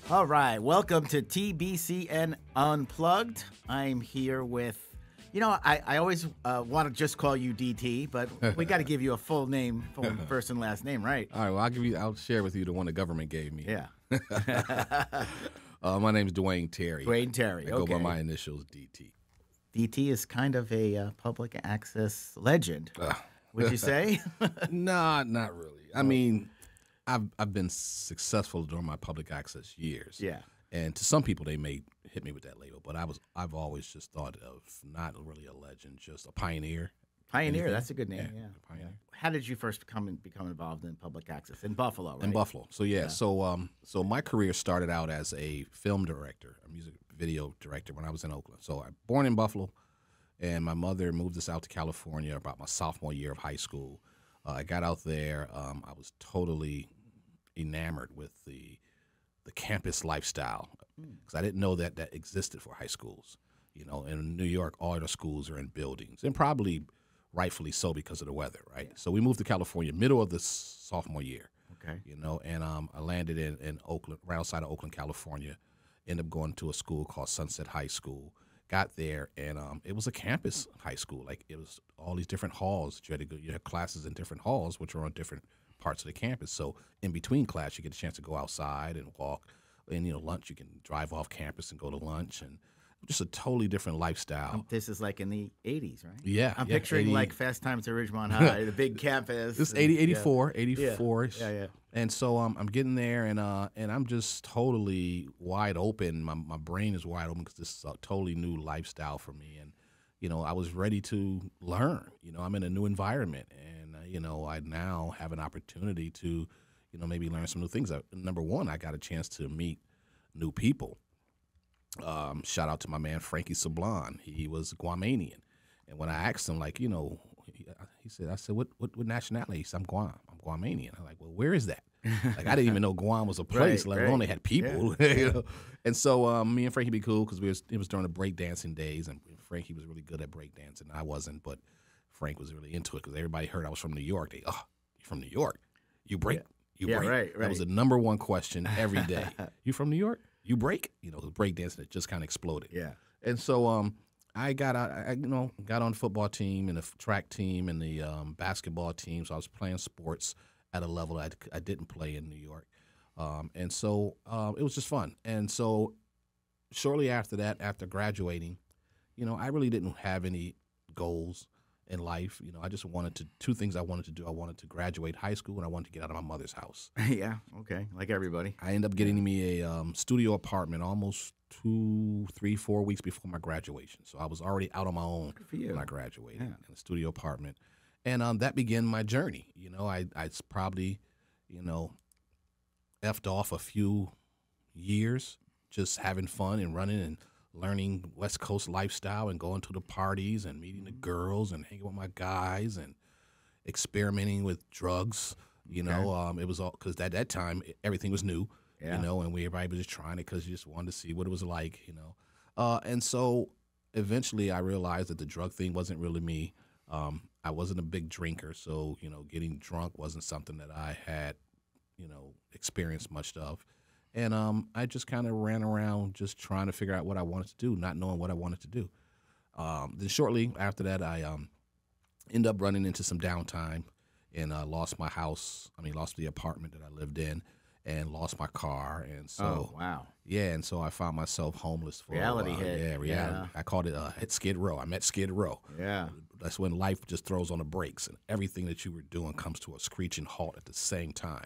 All right, welcome to TBCN Unplugged. I'm here with, I always want to just call you DT, but we got to give you a full name, full first and last name, right? All right, well, I'll share with you the one the government gave me. Yeah. My name is Dwaine Terry. Dwaine Terry, I go by my initials, DT. DT is kind of a public access legend, would you say? Nah, not really. I mean, I've been successful during my public access years. Yeah. And to some people, they may hit me with that label, but I've always just thought of not really a legend, just a pioneer. Pioneer, that's a good name, yeah. Pioneer. How did you first become involved in public access? In Buffalo, right? In Buffalo. So, so my career started out as a film director, a music video director when I was in Oakland. So I born in Buffalo, and my mother moved us out to California about my sophomore year of high school. I got out there. I was totally enamored with the campus lifestyle because I didn't know that existed for high schools. In New York, all the schools are in buildings, and probably rightfully so because of the weather, right? So we moved to California middle of the sophomore year. Okay. And I landed in Oakland, right outside of Oakland, California. Ended up going to a school called Sunset High School. Got there, and it was a campus high school. Like, it was all these different halls that you had to go. You had classes in different halls, which are on different parts of the campus. So in between class, you get a chance to go outside and walk. And, lunch, you can drive off campus and go to lunch. And just a totally different lifestyle. This is like in the 80s, right? Yeah. I'm picturing 80, like Fast Times at Ridgemont High, the big campus. This is 84-ish. Yeah. And so I'm getting there, and I'm just totally wide open. My brain is wide open because this is a totally new lifestyle for me. And, I was ready to learn. I'm in a new environment, and, I now have an opportunity to, maybe learn some new things. Number one, I got a chance to meet new people. Shout out to my man, Frankie Sablon. He was Guamanian. And when I asked him, like, he said, I said, what nationality? He said, I'm Guamanian. I'm like, well, where is that? Like, I didn't even know Guam was a place, let alone they had people. Yeah. And so me and Frankie be cool because it was during the breakdancing days, and Frankie was really good at breakdancing. I wasn't, but Frank was really into it because everybody heard I was from New York. You're from New York? You break? You break? Right. That was the number one question every day. You from New York? You break? Breakdancing, it just kind of exploded. Yeah. And so I got out, got on the football team and the track team and the basketball team. So I was playing sports at a level I didn't play in New York. And so it was just fun. And so shortly after that, after graduating, I really didn't have any goals in life. I just two things I wanted to do. I wanted to graduate high school, and I wanted to get out of my mother's house. Yeah, okay, like everybody. I ended up getting me a studio apartment almost 2, 3, 4 weeks before my graduation. So I was already out on my own when I graduated in a studio apartment. And that began my journey. I probably, effed off a few years just having fun and running and learning West Coast lifestyle and going to the parties and meeting the girls and hanging with my guys and experimenting with drugs. It was all because at that time everything was new. And everybody was just trying it because you just wanted to see what it was like. And so eventually I realized that the drug thing wasn't really me. I wasn't a big drinker, so getting drunk wasn't something that I had experienced much of. And I just kind of ran around just trying to figure out what I wanted to do, not knowing what I wanted to do. Then shortly after that, I ended up running into some downtime and lost my house. Lost the apartment that I lived in and lost my car. And so, wow. Yeah, and so I found myself homeless for reality a while. hit. Yeah, reality. Yeah. I called it hit Skid Row. I met Skid Row. Yeah. That's when life just throws on the brakes and everything that you were doing comes to a screeching halt at the same time.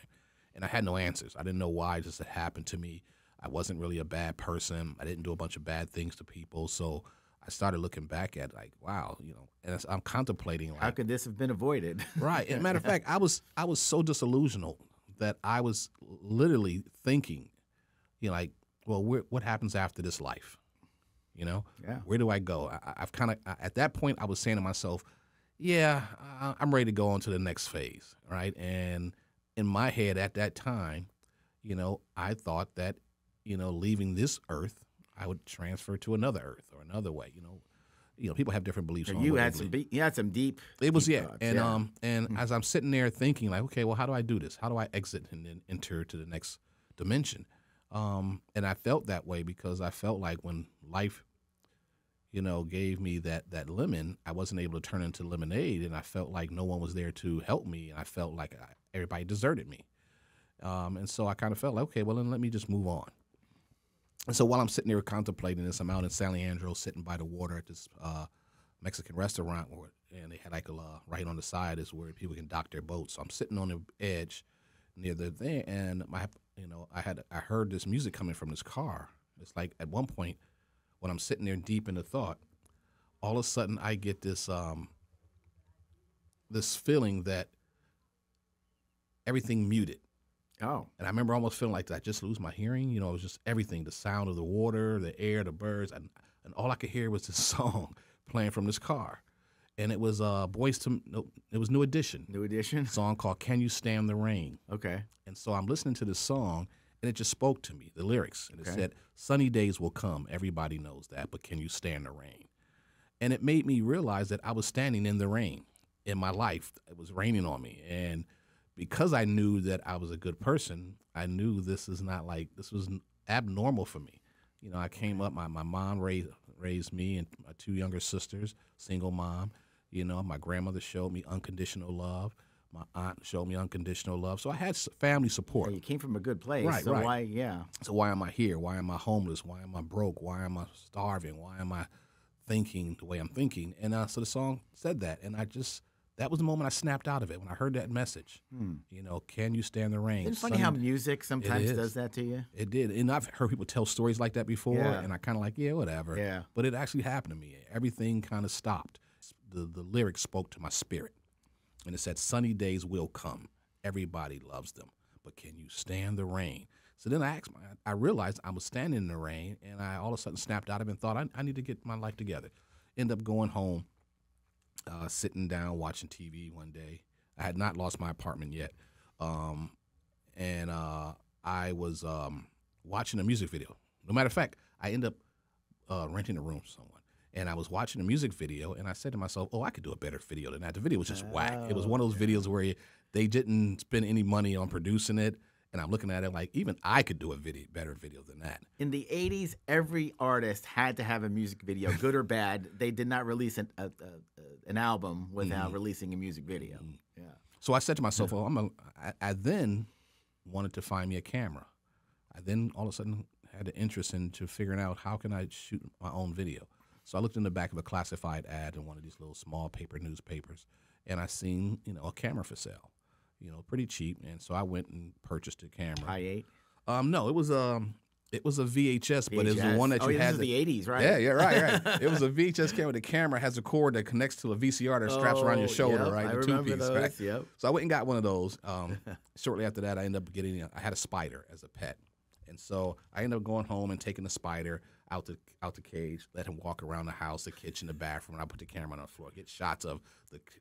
And I had no answers. I didn't know why this had happened to me. I wasn't really a bad person. I didn't do a bunch of bad things to people. So I started looking back at like, wow, and I'm contemplating like, how could this have been avoided? Right. As a matter of fact, I was so disillusional that I was literally thinking, like, well, what happens after this life? Yeah. Where do I go? I've kind of at that point I was saying to myself, yeah, I'm ready to go on to the next phase, right? And in my head at that time, I thought that, leaving this earth, I would transfer to another earth or another way. People have different beliefs. So on you what had they some believe. you had some deep. It was deep yeah, thoughts, and as I'm sitting there thinking like, okay, well, how do I do this? How do I exit and then enter to the next dimension? And I felt that way because I felt like when life, gave me that lemon, I wasn't able to turn into lemonade, and I felt like no one was there to help me, and I felt like everybody deserted me. And so I kind of felt like, okay, well, then let me just move on. And so while I'm sitting there contemplating this, I'm out in San Leandro sitting by the water at this Mexican restaurant, and they had like right on the side is where people can dock their boats. So I'm sitting on the edge near there, and I heard this music coming from this car. It's like at one point when I'm sitting there deep into thought, all of a sudden I get this this feeling that everything muted. Oh. And I remember almost feeling like, did I just lose my hearing? It was just everything, the sound of the water, the air, the birds, and all I could hear was this song playing from this car. And it was it was New Edition. New Edition? A song called Can You Stand the Rain? Okay. And so I'm listening to this song, and it just spoke to me, the lyrics. And it Okay. said, sunny days will come, everybody knows that, but can you stand the rain? And it made me realize that I was standing in the rain in my life. It was raining on me. And because I knew that I was a good person, I knew this was abnormal for me. I came up, my mom raised me and my two younger sisters, single mom. My grandmother showed me unconditional love. My aunt showed me unconditional love. So I had family support. Yeah, you came from a good place. Right, so right. why, yeah. So why am I here? Why am I homeless? Why am I broke? Why am I starving? Why am I thinking the way I'm thinking? And so the song said that, and that was the moment I snapped out of it when I heard that message. Can you stand the rain? Isn't it funny how music sometimes does that to you? It did. And I've heard people tell stories like that before, Yeah. and I kind of like, yeah, whatever. Yeah. But it actually happened to me. Everything kind of stopped. The lyrics spoke to my spirit. And it said, sunny days will come. Everybody loves them. But can you stand the rain? So then I realized I was standing in the rain, and I all of a sudden snapped out of it and thought, I need to get my life together. End up going home, sitting down, watching TV one day. I had not lost my apartment yet. And I was watching a music video. No matter of fact, I ended up renting a room from someone. And I was watching a music video, and I said to myself, oh, I could do a better video than that. The video was just whack. It was one of those videos where they didn't spend any money on producing it. And I'm looking at it like, even I could do a better video than that. In the 80s, every artist had to have a music video, good or bad. They did not release an album without releasing a music video. Yeah. So I said to myself, well, I then wanted to find me a camera. I then all of a sudden had an interest into figuring out how can I shoot my own video. So I looked in the back of a classified ad in one of these little small paper newspapers, and I seen, a camera for sale, pretty cheap. And so I went and purchased a camera. I-8? No, it was a VHS, but it was the one that you had. This is the 80s, right? Yeah, right. It was a VHS camera. The camera has a cord that connects to a VCR that straps around your shoulder, yep, right? I The remember two-piece, those, right? yep. So I went and got one of those. Shortly after that, I ended up I had a spider as a pet. And so I ended up going home and taking the spider out the cage, let him walk around the house, the kitchen, the bathroom, and I put the camera on the floor, get shots of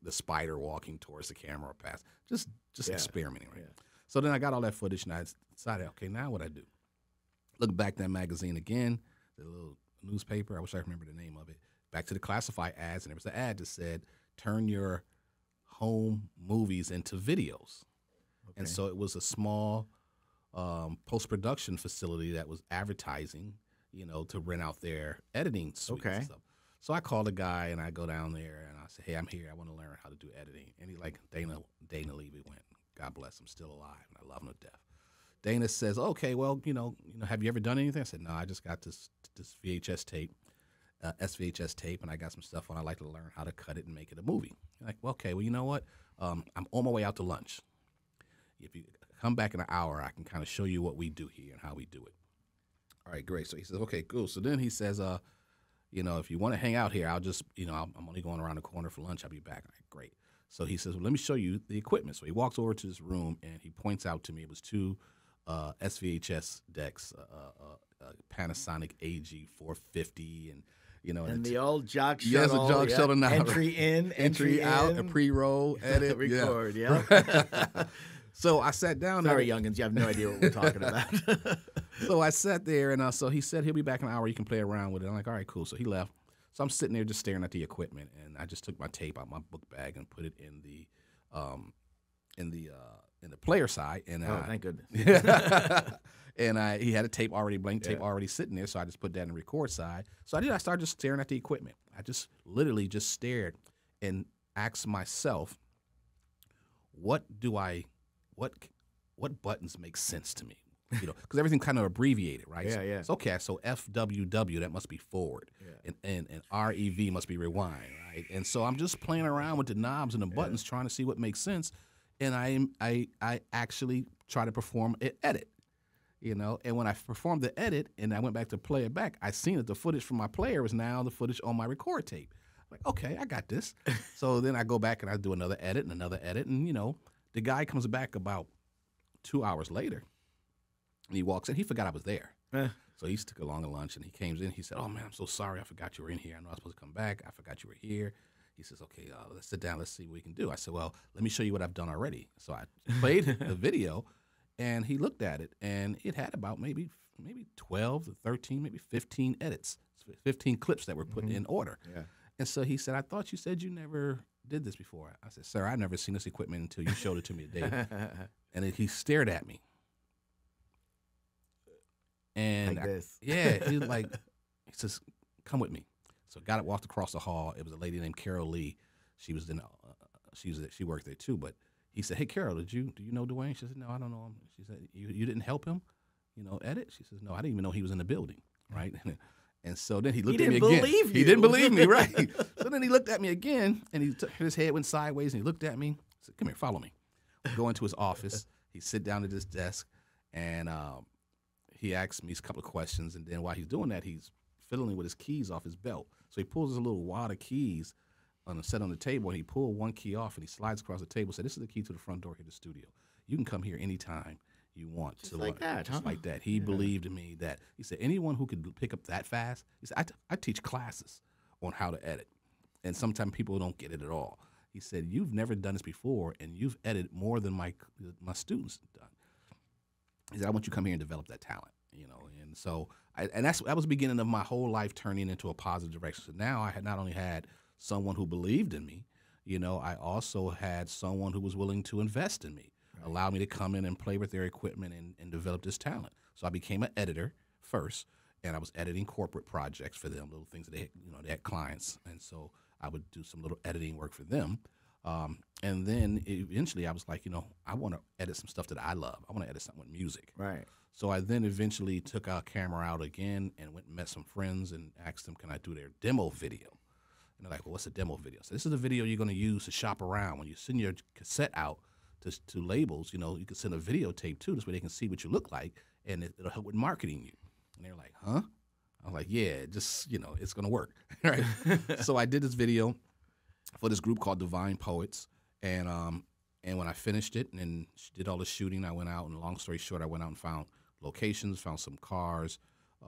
the spider walking towards the camera or past, just experimenting, right? Yeah. So then I got all that footage, and I decided, okay, now what I do? Look back that magazine again, the little newspaper, I wish I remember the name of it, back to the classified ads, and there was an ad that said, turn your home movies into videos. Okay. And so it was a small post-production facility that was advertising, to rent out their editing suites and stuff. So I called a guy, and I go down there, and I say, hey, I'm here. I want to learn how to do editing. And he's like, Dana Levy went. God bless him, still alive, and I love him to death. Dana says, okay, well, have you ever done anything? I said, no, I just got this VHS tape, SVHS tape, and I got some stuff on. I'd like to learn how to cut it and make it a movie. I'm like, well, okay, well, you know what? I'm on my way out to lunch. If you come back in an hour, I can kind of show you what we do here and how we do it. All right, great. So he says, okay, cool. So then he says, if you want to hang out here, I'll just, I'm only going around the corner for lunch. I'll be back. All right, great. So he says, well, let me show you the equipment. So he walks over to this room, and he points out to me, it was two SVHS decks, Panasonic AG450, and the old jock shuttle. Yes, a jock shuttle now. Entry in, entry out, a pre-roll, edit, record, yeah. So I sat down. Sorry, youngins, you have no idea what we're talking about. So I sat there, and so he said he'll be back in an hour. You can play around with it. I'm like, all right, cool. So he left. So I'm sitting there just staring at the equipment, and I just took my tape out of my book bag and put it in the in the player side, and Oh, thank goodness. and he had a tape already, blank tape already sitting there, so I just put that in the record side. So I started just staring at the equipment. I just literally just stared and asked myself, what buttons make sense to me? You know, because everything kind of abbreviated, right? Yeah, yeah. So, okay, so FWW, that must be forward, and REV must be rewind, right? And so I'm just playing around with the knobs and the buttons, trying to see what makes sense. And I actually try to perform an edit, you know. And when I performed the edit and I went back to play it back, I seen that the footage from my player was now the footage on my record tape. Like, okay, I got this. So then I go back and I do another edit, and you know, the guy comes back about 2 hours later. And he walks in. He forgot I was there. So he took a longer lunch, and he came in. He said, "Oh, man, I'm so sorry. I forgot you were in here. I know I was supposed to come back. I forgot you were here." He says, "Okay, let's sit down. Let's see what we can do." I said, "Well, let me show you what I've done already." So I played the video, and he looked at it, and it had about maybe 12 to 13, maybe 15 edits, 15 clips that were put in order. Yeah. And so he said, "I thought you said you never did this before." I said, "Sir, I've never seen this equipment until you showed it to me today." And then he stared at me. And Like this. he says, "Come with me." So got up, walked across the hall. It was a lady named Carol Lee. She was she worked there too. But he said, "Hey, Carol, do you know Dwaine?" She said, "No, I don't know him." She said, "You didn't help him, you know, edit?" She says, "No, I didn't even know he was in the building, right?" And so then he looked at me again. He didn't believe me, right? So then he looked at me again, and his head went sideways, and he looked at me. He said, "Come here, follow me." We go into his office. He sit down at his desk, and he asks me a couple of questions, and then while he's doing that, he's fiddling with his keys off his belt. So he pulls his little wad of keys set on the table, and he pulled one key off, and he slides across the table and said, "This is the key to the front door here to the studio. You can come here anytime you want." Just like that, Just like that. He believed in me that, he said, anyone who could pick up that fast, he said, I teach classes on how to edit, and sometimes people don't get it at all. He said, "You've never done this before, and you've edited more than my students done." He said, "I want you to come here and develop that talent," you know. And so, that was the beginning of my whole life turning into a positive direction. So now I had not only had someone who believed in me, you know, I also had someone who was willing to invest in me, allow me to come in and play with their equipment and develop this talent. So I became an editor first, and I was editing corporate projects for them, little things that they had clients, and so I would do some little editing work for them. And then eventually I was like, you know, I want to edit some stuff that I love. I want to edit something with music. Right. So I then eventually took our camera out again and went and met some friends and asked them, can I do their demo video? And they're like, well, what's a demo video? So this is the video you're going to use to shop around. When you send your cassette out to labels, you know, you can send a videotape too, this way they can see what you look like, and it'll help with marketing you. And they're like, huh? I'm like, yeah, just, you know, it's going to work. Right. So I did this video for this group called Divine Poets, and when I finished it and did all the shooting, I went out, and long story short, I went out and found locations, found some cars,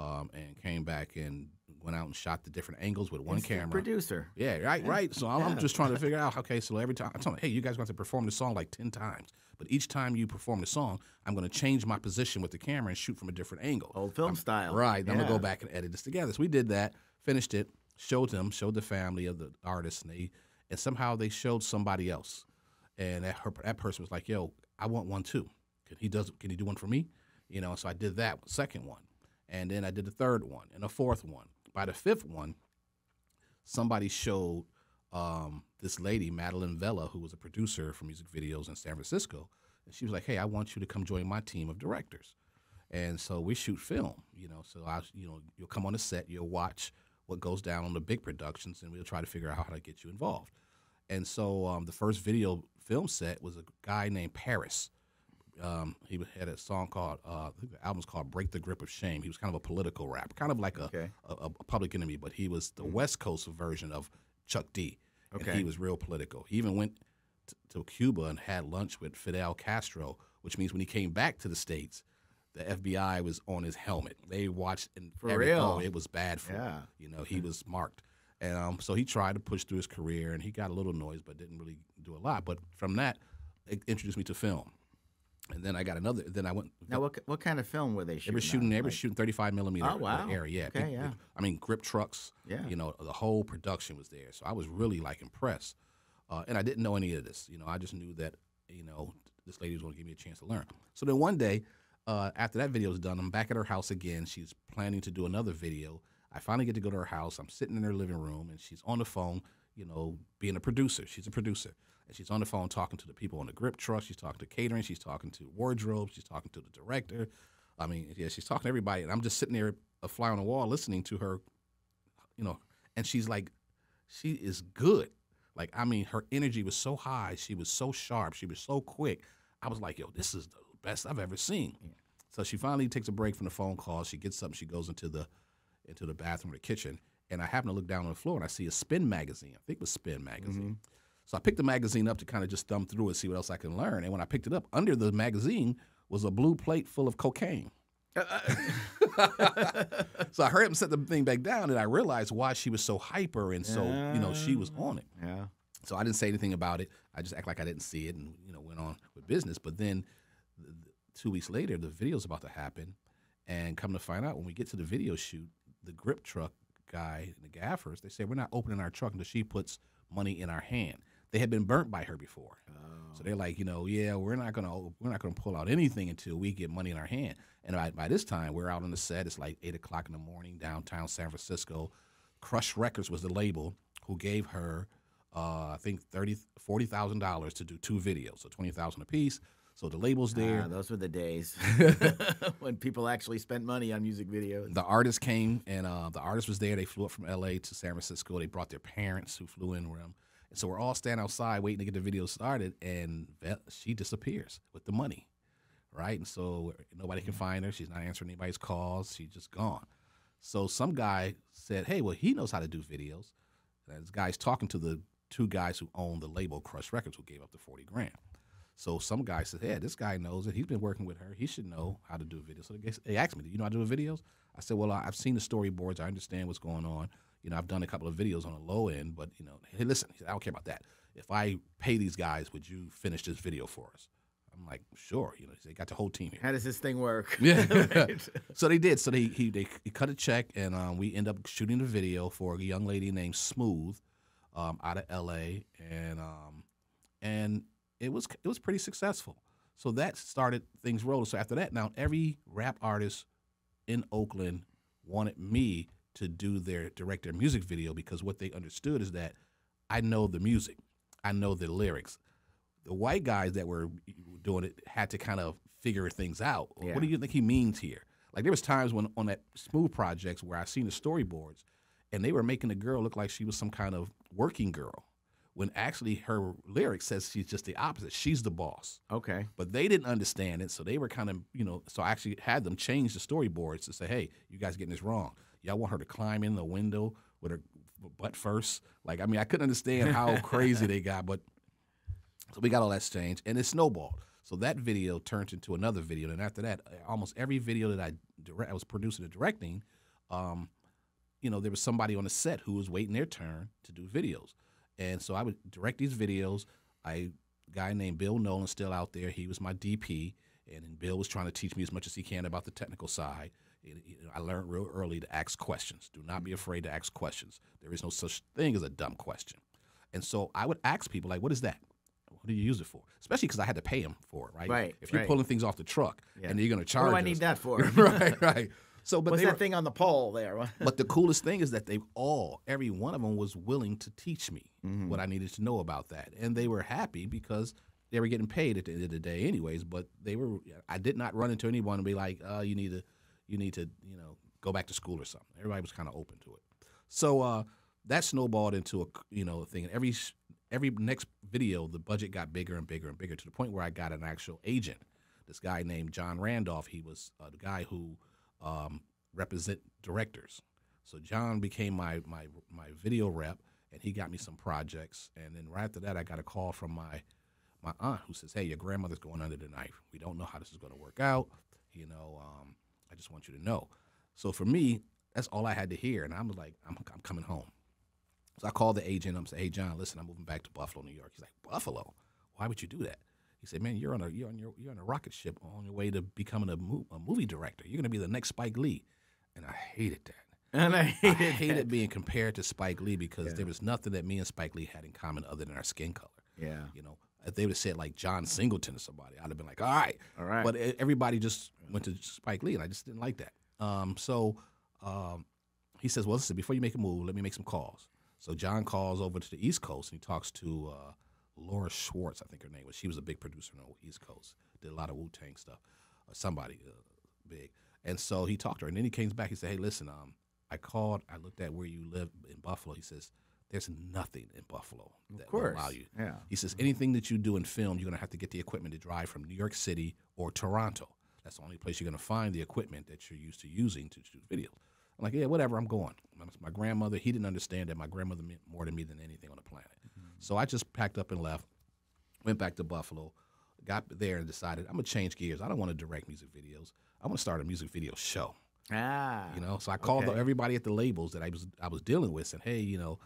and came back and went out and shot the different angles with one camera. Producer. Yeah, right. So I'm just trying to figure out, okay, so every time, I told them, hey, you guys got to perform the song like 10 times. But each time you perform the song, I'm going to change my position with the camera and shoot from a different angle. Old film style. Right. I'm going to go back and edit this together. So we did that, finished it, showed the family of the artist, and somehow they showed somebody else. And that person was like, yo, I want one too. Can he do one for me? You know, so I did that second one. And then I did the third one and a fourth one. By the fifth one, somebody showed this lady, Madeline Vella, who was a producer for music videos in San Francisco. And she was like, hey, I want you to come join my team of directors. And so we shoot film, you know. So you'll come on the set, you'll watch what goes down on the big productions, and we'll try to figure out how to get you involved. And so the first video film set was a guy named Paris. He had a song called, I think the album's called Break the Grip of Shame. He was kind of a political rapper, kind of like a Public Enemy, but he was the West Coast version of Chuck D. Okay. And he was real political. He even went to Cuba and had lunch with Fidel Castro, which means when he came back to the States, the FBI was on his helmet. They watched and for real. It was bad for him. You know, he was marked. And so he tried to push through his career, and he got a little noise, but didn't really do a lot. But from that, it introduced me to film. And then I got another. Then I went. Now, what kind of film were they shooting? They were shooting 35 millimeter. Oh, wow. Area. Okay, big, I mean, grip trucks. Yeah. You know, the whole production was there. So I was really like impressed. And I didn't know any of this. You know, I just knew that, you know, this lady was going to give me a chance to learn. So then one day, after that video is done, I'm back at her house again. She's planning to do another video. I finally get to go to her house. I'm sitting in her living room, and she's on the phone, you know, being a producer. She's a producer. And she's on the phone talking to the people on the grip truck. She's talking to catering. She's talking to wardrobe. She's talking to the director. I mean, yeah, she's talking to everybody. And I'm just sitting there, a fly on the wall, listening to her, you know. And she's like, she is good. Like, I mean, her energy was so high. She was so sharp. She was so quick. I was like, yo, this is the best I've ever seen. Yeah. So she finally takes a break from the phone call. She gets up and she goes into the bathroom or the kitchen. And I happen to look down on the floor and I see a Spin magazine. I think it was Spin magazine. Mm-hmm. So I picked the magazine up to kind of just thumb through and see what else I can learn. And when I picked it up, under the magazine was a blue plate full of cocaine. So I heard him set the thing back down, and I realized why she was so hyper and so, you know, she was on it. Yeah. So I didn't say anything about it. I just act like I didn't see it and, you know, went on with business. But then 2 weeks later, the video's about to happen. And come to find out, when we get to the video shoot, the grip truck guy and the gaffers, they say, we're not opening our truck until she puts money in our hand. They had been burnt by her before. Oh. So they're like, you know, yeah, we're not gonna pull out anything until we get money in our hand. And by this time, we're out on the set. It's like 8 o'clock in the morning, downtown San Francisco. Crush Records was the label who gave her, I think, $40,000 to do 2 videos, so $20,000 a piece. So the label's there. Those were the days when people actually spent money on music videos. The artist came, and the artist was there. They flew up from L.A. to San Francisco. They brought their parents who flew in with them. And so we're all standing outside waiting to get the video started, and she disappears with the money, right? And so nobody can find her. She's not answering anybody's calls. She's just gone. So some guy said, hey, well, he knows how to do videos. And this guy's talking to the 2 guys who own the label Crush Records, who gave up the $40,000. So some guy said, yeah, this guy knows it. He's been working with her. He should know how to do videos. So they asked me, do you know how to do videos? I said, well, I've seen the storyboards. I understand what's going on. You know, I've done a couple of videos on the low end, but, you know, hey, listen, he said, I don't care about that. If I pay these guys, would you finish this video for us? I'm like, sure. You know, they got the whole team here. How does this thing work? Yeah. Right. So they did. So they cut a check, and we end up shooting the video for a young lady named Smooth out of L.A., and it was pretty successful. So that started things rolling. So after that, now every rap artist in Oakland wanted me to direct their music video, because what they understood is that I know the music, I know the lyrics. The white guys that were doing it had to kind of figure things out. Yeah. What do you think he means here? Like, there was times when on that Smooth projects where I seen the storyboards, and they were making the girl look like she was some kind of working girl, when actually her lyrics says she's just the opposite. She's the boss. Okay. But they didn't understand it, so they were kind of, you know, so I actually had them change the storyboards to say, hey, you guys getting this wrong. Y'all want her to climb in the window with her butt first? Like, I mean, I couldn't understand how crazy they got, but so we got all that changed, and it snowballed. So that video turned into another video, and after that, almost every video that I was producing and directing, you know, there was somebody on the set who was waiting their turn to do videos. And so I would direct these videos. A guy named Bill Nolan still out there. He was my DP, and Bill was trying to teach me as much as he can about the technical side. I learned real early to ask questions. Do not be afraid to ask questions. There is no such thing as a dumb question. And so I would ask people, like, what is that? What do you use it for? Especially because I had to pay them for it, right? Right. If you're pulling things off the truck and you're going to charge What do I need that for? Right. So, but what's that thing on the pole there? But the coolest thing is that every one of them was willing to teach me what I needed to know about that. And they were happy because they were getting paid at the end of the day anyways, but I did not run into anyone and be like, you need to, you know, go back to school or something. Everybody was kind of open to it. So that snowballed into a thing. And every next video, the budget got bigger and bigger and bigger, to the point where I got an actual agent. This guy named John Randolph. He was the guy who represent directors. So John became my video rep, and he got me some projects. And then right after that, I got a call from my aunt, who says, hey, your grandmother's going under the knife. We don't know how this is going to work out. You know, I just want you to know. So for me, that's all I had to hear. And I'm like, I'm coming home. So I called the agent. I'm saying, hey, John, listen, I'm moving back to Buffalo, New York. He's like, Buffalo? Why would you do that? He said, man, you're on a rocket ship on your way to becoming a movie director. You're going to be the next Spike Lee. And I hated that. And I hated being compared to Spike Lee, because there was nothing that me and Spike Lee had in common other than our skin color. Yeah. You know, If they would have said like John Singleton or somebody, I'd have been like, all right. All right. But everybody just went to Spike Lee, and I just didn't like that. So he says, well, listen, before you make a move, let me make some calls. So John calls over to the East Coast, and he talks to Laura Schwartz, I think her name was. She was a big producer on the East Coast, did a lot of Wu-Tang stuff, somebody big. And so he talked to her, and then he came back. He said, hey, listen, I called, I looked at where you live in Buffalo. He says, there's nothing in Buffalo that will allow you. Yeah. He says, anything that you do in film, you're going to have to get the equipment to drive from New York City or Toronto. That's the only place you're going to find the equipment that you're used to using to shoot videos. I'm like, yeah, whatever, I'm going. My grandmother, he didn't understand that my grandmother meant more to me than anything on the planet. So I just packed up and left, went back to Buffalo, got there and decided I'm going to change gears. I don't want to direct music videos. I want to start a music video show. You know, so I called everybody at the labels that I was dealing with, and hey, you know,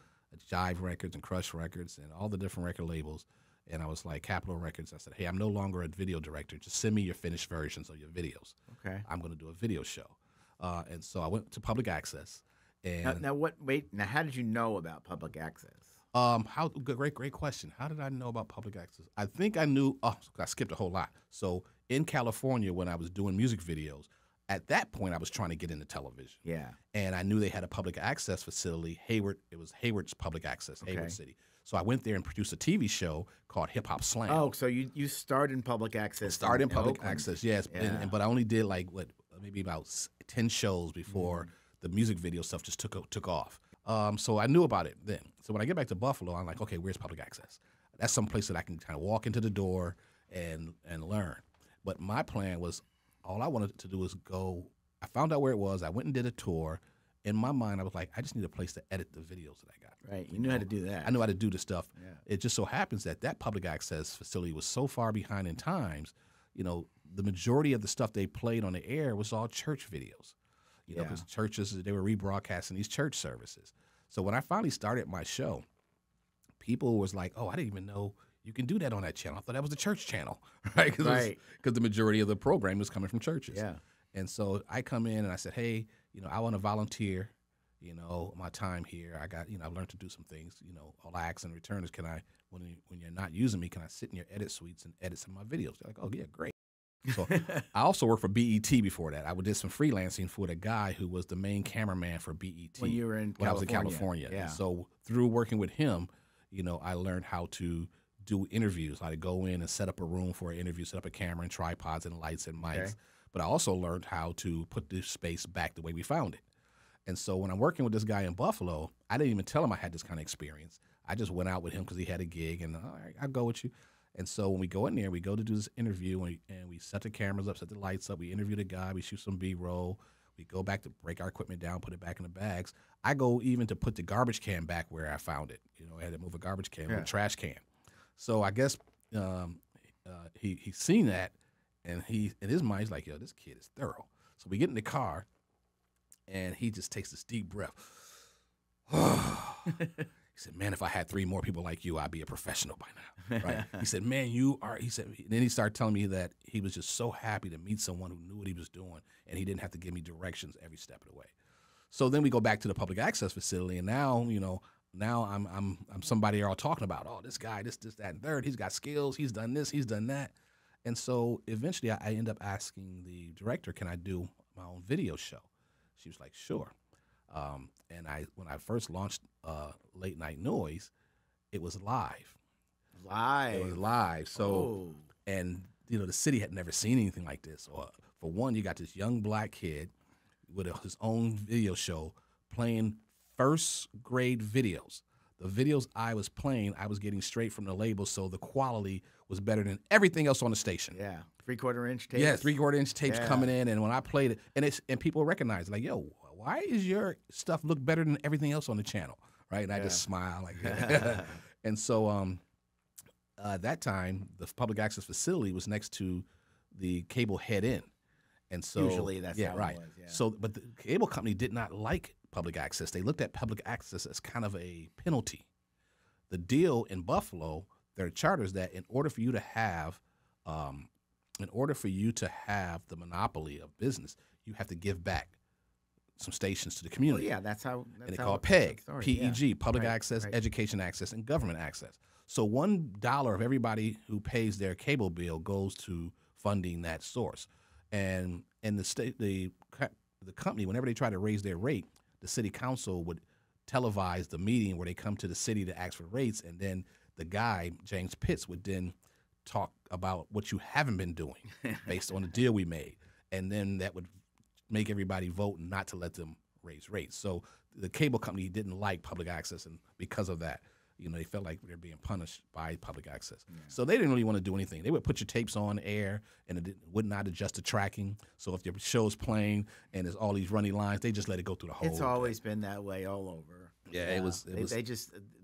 Jive Records and Crush Records and all the different record labels, and I was like, Capitol Records. I said, hey, I'm no longer a video director. Just send me your finished versions of your videos. Okay. I'm going to do a video show. And so I went to public access. And now how did you know about public access? Great question. How did I know about public access? I think I knew. Oh, I skipped a whole lot. So in California, when I was doing music videos, at that point I was trying to get into television. Yeah. And I knew they had a public access facility, Hayward. It was Hayward's public access, Hayward City. So I went there and produced a TV show called Hip Hop Slam. Oh, so you started in public access? Started in public access, yes. Yeah. But I only did like maybe about 10 shows before the music video stuff just took off. So I knew about it then. So when I get back to Buffalo, I'm like, okay, where's public access? That's some place that I can kind of walk into the door and learn. But my plan was, all I wanted to do was go. I found out where it was. I went and did a tour. In my mind, I was like, I just need a place to edit the videos that I got. Right. You knew how to do that. I knew how to do the stuff. Yeah. It just so happens that public access facility was so far behind in times, you know, the majority of the stuff they played on the air was all church videos. You know, because churches, they were rebroadcasting these church services. So when I finally started my show, people was like, oh, I didn't even know you can do that on that channel. I thought that was the church channel, right? Because the majority of the program was coming from churches. Yeah. And so I come in and I said, hey, you know, I want to volunteer, you know, my time here. I got, you know, I've learned to do some things, you know, all I ask in return is when you're not using me, can I sit in your edit suites and edit some of my videos? They're like, oh, yeah, great. So I also worked for BET before that. I did some freelancing for the guy who was the main cameraman for BET. When you were in California. When I was in California. Yeah. And so through working with him, you know, I learned how to do interviews, how to go in and set up a room for an interview, set up a camera and tripods and lights and mics. Okay. But I also learned how to put this space back the way we found it. And so when I'm working with this guy in Buffalo, I didn't even tell him I had this kind of experience. I just went out with him because he had a gig, and all right, I'll go with you. And so when we go in there, we go to do this interview, and we set the cameras up, set the lights up. We interview the guy. We shoot some B-roll. We go back to break our equipment down, put it back in the bags. I go even to put the garbage can back where I found it. You know, I had to move a garbage can with a trash can. So I guess he's seen that, and he in his mind he's like, yo, this kid is thorough. So we get in the car, and he just takes this deep breath. He said, man, if I had 3 more people like you, I'd be a professional by now. Right? He said, man, you are. He said, and then he started telling me that he was just so happy to meet someone who knew what he was doing, and he didn't have to give me directions every step of the way. So then we go back to the public access facility, and now, you know, I'm somebody you're all talking about. Oh, this guy, this, that, and third. He's got skills. He's done this. He's done that. And so eventually I end up asking the director, can I do my own video show? She was like, sure. And when I first launched Late Night Noise, it was live. It was live. So, and, you know, the city had never seen anything like this. Or, for one, you got this young black kid with his own video show playing first grade videos. The videos I was playing, I was getting straight from the label, so the quality was better than everything else on the station. Yeah, 3/4 inch tapes. Yeah, 3/4 inch tapes coming in, and when I played it, and people recognized, like, yo, why is your stuff look better than everything else on the channel, right? And I just smile like that. And so that time, the public access facility was next to the cable head end. And so usually that's how it was. Yeah. So, but the cable company did not like public access. They looked at public access as kind of a penalty. The deal in Buffalo, there are charters that in order for you to have the monopoly of business, you have to give back some stations to the Well, community. yeah, that's how. And they how call it that's PEG, the story, P-E-G, yeah. public Right, access, right. education access, and government access. So $1 of everybody who pays their cable bill goes to funding that source. And the company, whenever they try to raise their rate, the city council would televise the meeting where they come to the city to ask for rates, and then the guy, James Pitts, would then talk about what you haven't been doing based on the deal we made. And then that would make everybody vote not to let them raise rates. So the cable company didn't like public access, and because of that, they felt like they're being punished by public access. Yeah. So they didn't really want to do anything. They would put your tapes on air, and it would not adjust the tracking. So if your show's playing and there's all these running lines, they just let it go through the whole. It's always been that way all over. Yeah, it was.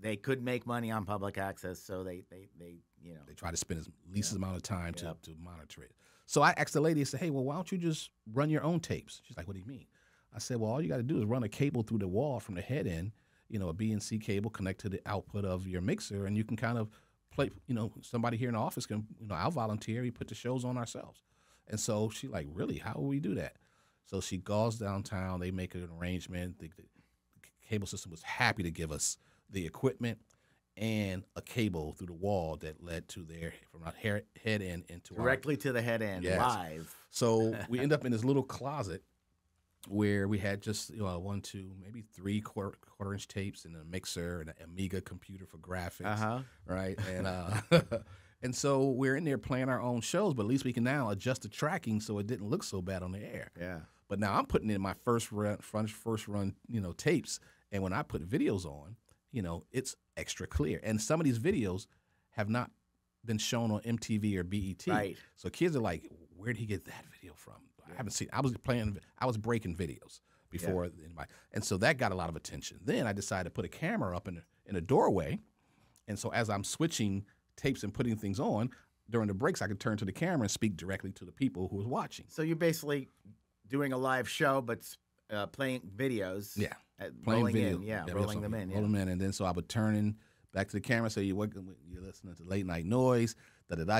They couldn't make money on public access, so they try to spend as least amount of time to monitor it. So I asked the lady, I said, hey, well, why don't you just run your own tapes? She's like, what do you mean? I said, well, all you got to do is run a cable through the wall from the head end, a BNC cable, connect to the output of your mixer, and you can kind of play, somebody here in the office can, I'll volunteer, we put the shows on ourselves. And so she like, really, how will we do that? So she goes downtown, they make an arrangement. The cable system was happy to give us the equipment and a cable through the wall that led to from our head end into directly to the head end, live. So we end up in this little closet where we had just 1, 2, maybe 3 quarter-inch tapes and a mixer and an Amiga computer for graphics, right? And and so we're in there playing our own shows, but at least we can now adjust the tracking so it didn't look so bad on the air. Yeah. But now I'm putting in my first run, tapes, and when I put videos on, it's extra clear. And some of these videos have not been shown on MTV or BET. Right. So kids are like, where did he get that video from? I haven't seen. I was breaking videos before anybody, and so that got a lot of attention. Then I decided to put a camera up in a doorway, and so as I'm switching tapes and putting things on during the breaks, I could turn to the camera and speak directly to the people who was watching. So you're basically doing a live show, but playing videos. Yeah, rolling them in, and then so I would turn in back to the camera. So you're listening to Late Night Noise.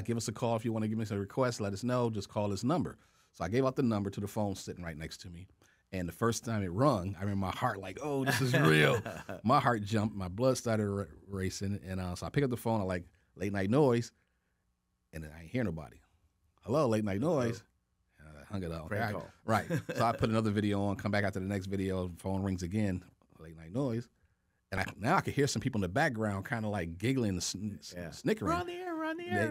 Give us a call if you want to give me some requests. Let us know. Just call this number. So I gave out the number to the phone sitting right next to me. And the first time it rung, I remember my heart like, oh, this is real. My heart jumped. My blood started racing. And so I pick up the phone. I like, Late Night Noise. And then I ain't hear nobody. Hello, Late Night Noise. And I hung it up. Right. So I put another video on, come back after the next video. Phone rings again. Late Night Noise. And now I could hear some people in the background kind of like giggling and snickering. We're on the air.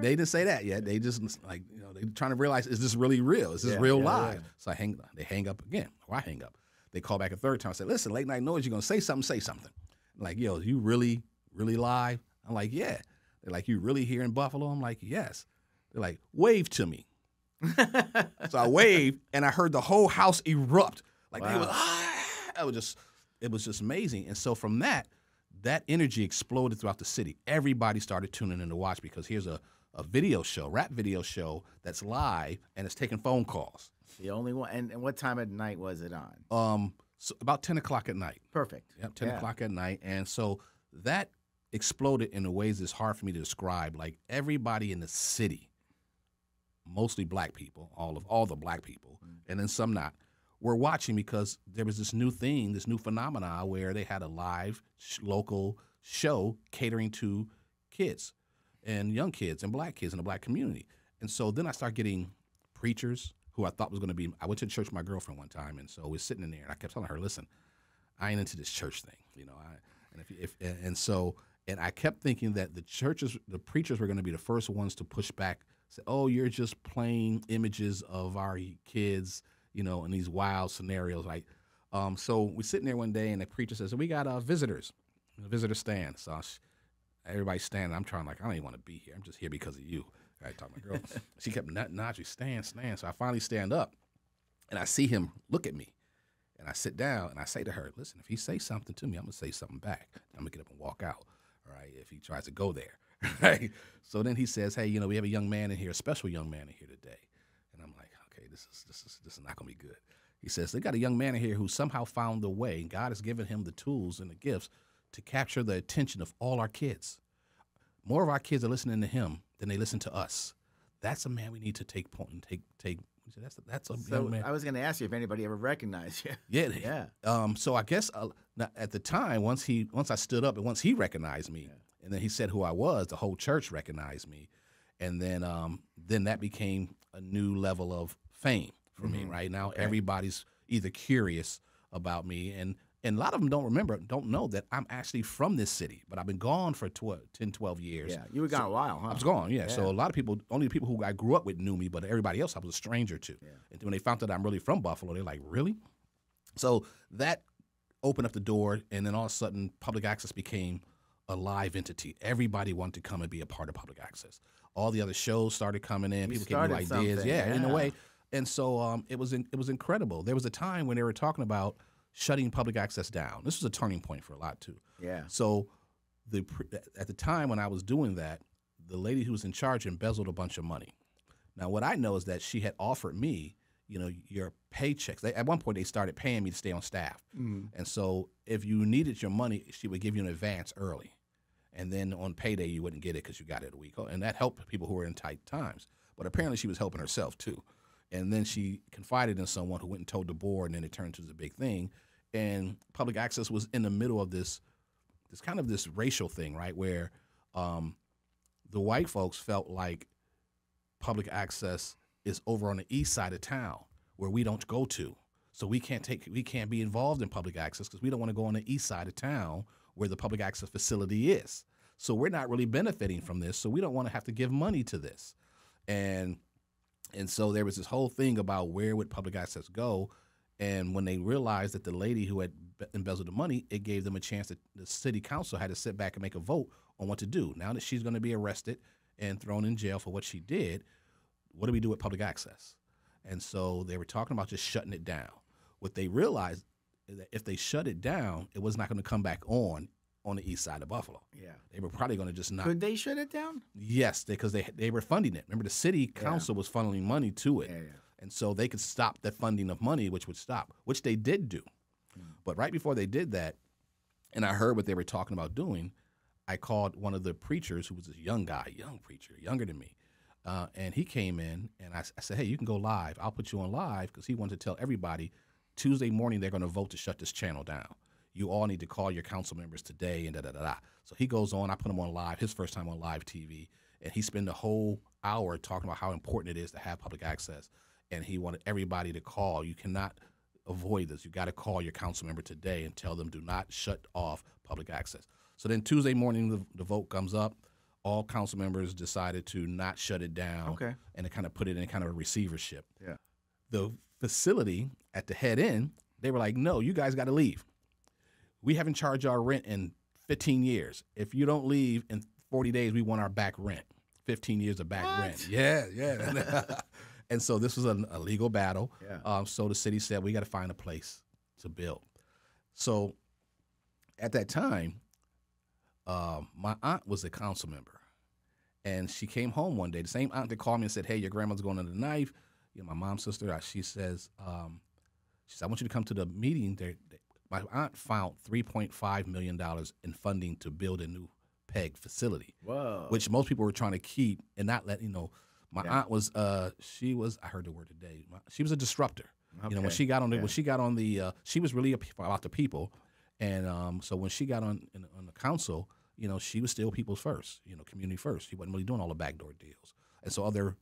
They didn't say that yet. They just like, they're trying to realize, is this really real? Is this real live? Yeah. So they hang up again, or I hang up. They call back a third time. I say, listen, Late Night Noise, you're going to say something. I'm like, yo, you really, really live? I'm like, yeah. They're like, you really here in Buffalo? I'm like, yes. They're like, wave to me. So I waved, and I heard the whole house erupt. Like, wow. It was just amazing. And so from that energy exploded throughout the city. Everybody started tuning in to watch because here's a video show, rap video show that's live, and it's taking phone calls. The only one. And what time at night was it on? So about 10 o'clock at night. Perfect. Yep, 10 o'clock at night. And so that exploded in ways that's hard for me to describe. Like everybody in the city, mostly black people, all the black people, and then some not, were watching because there was this new thing, this new phenomenon where they had a live local show catering to kids and young kids and black kids in the black community. And so then I started getting preachers who I thought was going to be, I went to church with my girlfriend one time, and so we're sitting in there, and I kept telling her, listen, I ain't into this church thing, and I kept thinking that the preachers were going to be the first ones to push back, say, oh, you're just playing images of our kids, in these wild scenarios. Like, so we're sitting there one day, and the preacher says, we got visitors, visitor stand. So everybody's standing. I'm trying, like, I don't even want to be here. I'm just here because of you. I talked to my girl. She kept nudging, stand. So I finally stand up, and I see him look at me. And I sit down, and I say to her, listen, if he says something to me, I'm going to say something back. I'm going to get up and walk out, all right, if he tries to go there. Right? So then he says, hey, we have a young man in here, a special young man in here today. And I'm like, okay, this is not going to be good. He says, they got a young man in here who somehow found the way, and God has given him the tools and the gifts to capture the attention of all our kids. More of our kids are listening to him than they listen to us. That's a man we need to take He said, that's a So young man. I was going to ask you if anybody ever recognized you. Yeah. So I guess now, at the time, once I stood up and once he recognized me, and then he said who I was, the whole church recognized me, and then that became a new level of fame for me. Right now, everybody's either curious about me, and a lot of them don't know that I'm actually from this city, but I've been gone for 10, 12 years. Yeah, you were gone a while, huh? I was gone, yeah. So a lot of people, only the people who I grew up with knew me, but everybody else I was a stranger to. Yeah. And when they found out I'm really from Buffalo, they're like, really? So that opened up the door, and then all of a sudden, public access became a live entity. Everybody wanted to come and be a part of public access. All the other shows started coming in. People came with ideas, in a way. And so it was incredible. There was a time when they were talking about shutting public access down. This was a turning point for a lot too. Yeah. So at the time when I was doing that, the lady who was in charge embezzled a bunch of money. Now what I know is that she had offered me, your paychecks. At one point they started paying me to stay on staff. And so if you needed your money, she would give you an advance early. And then on payday you wouldn't get it because you got it a week. And that helped people who were in tight times. But apparently she was helping herself too. And then she confided in someone who went and told the board, and then it turned into the big thing. And public access was in the middle of this kind of this racial thing, right, where the white folks felt like public access is over on the east side of town where we don't go to. So we can't be involved in public access because we don't want to go on the east side of town where the public access facility is. So we're not really benefiting from this, so we don't want to have to give money to this. And so there was this whole thing about where would public access go. And when they realized that the lady who had embezzled the money, it gave them a chance that the city council had to sit back and make a vote on what to do. Now that she's going to be arrested and thrown in jail for what she did, what do we do with public access? And so they were talking about just shutting it down. What they realized is that if they shut it down, it was not going to come back on the east side of Buffalo. Yeah. They were probably going to just not. Could they shut it down? Yes, because they were funding it. Remember, the city council was funneling money to it. Yeah. And so they could stop the funding of money, which they did do. But right before they did that, and I heard what they were talking about doing, I called one of the preachers who was this young preacher, younger than me. And he came in, and I said, hey, you can go live. I'll put you on live, because he wanted to tell everybody Tuesday morning they're going to vote to shut this channel down. You all need to call your council members today, and da-da-da-da. So he goes on. I put him on live, his first time on live TV, and he spent the whole hour talking about how important it is to have public access. And he wanted everybody to call. You cannot avoid this. You got to call your council member today and tell them do not shut off public access. So then Tuesday morning, the vote comes up. All council members decided to not shut it down. Okay. And to kind of put it in kind of a receivership. Yeah. The facility at the head end, they were like, no, you guys got to leave. We haven't charged our rent in 15 years. If you don't leave in 40 days, we want our back rent. 15 years of back rent. Yeah. And so this was a legal battle. Yeah. So the city said, we got to find a place to build. So at that time, my aunt was a council member. And she came home one day, the same aunt that called me and said, hey, your grandmother's going under the knife. My mom's sister, she says, I want you to come to the meeting. My aunt found $3.5 million in funding to build a new PEG facility. Whoa. Which most people were trying to keep and not let, my aunt was, I heard the word today, she was a disruptor. Okay. When she got on she was really about the people. And so when she got on the council, she was still people's first, community first. She wasn't really doing all the backdoor deals. And so other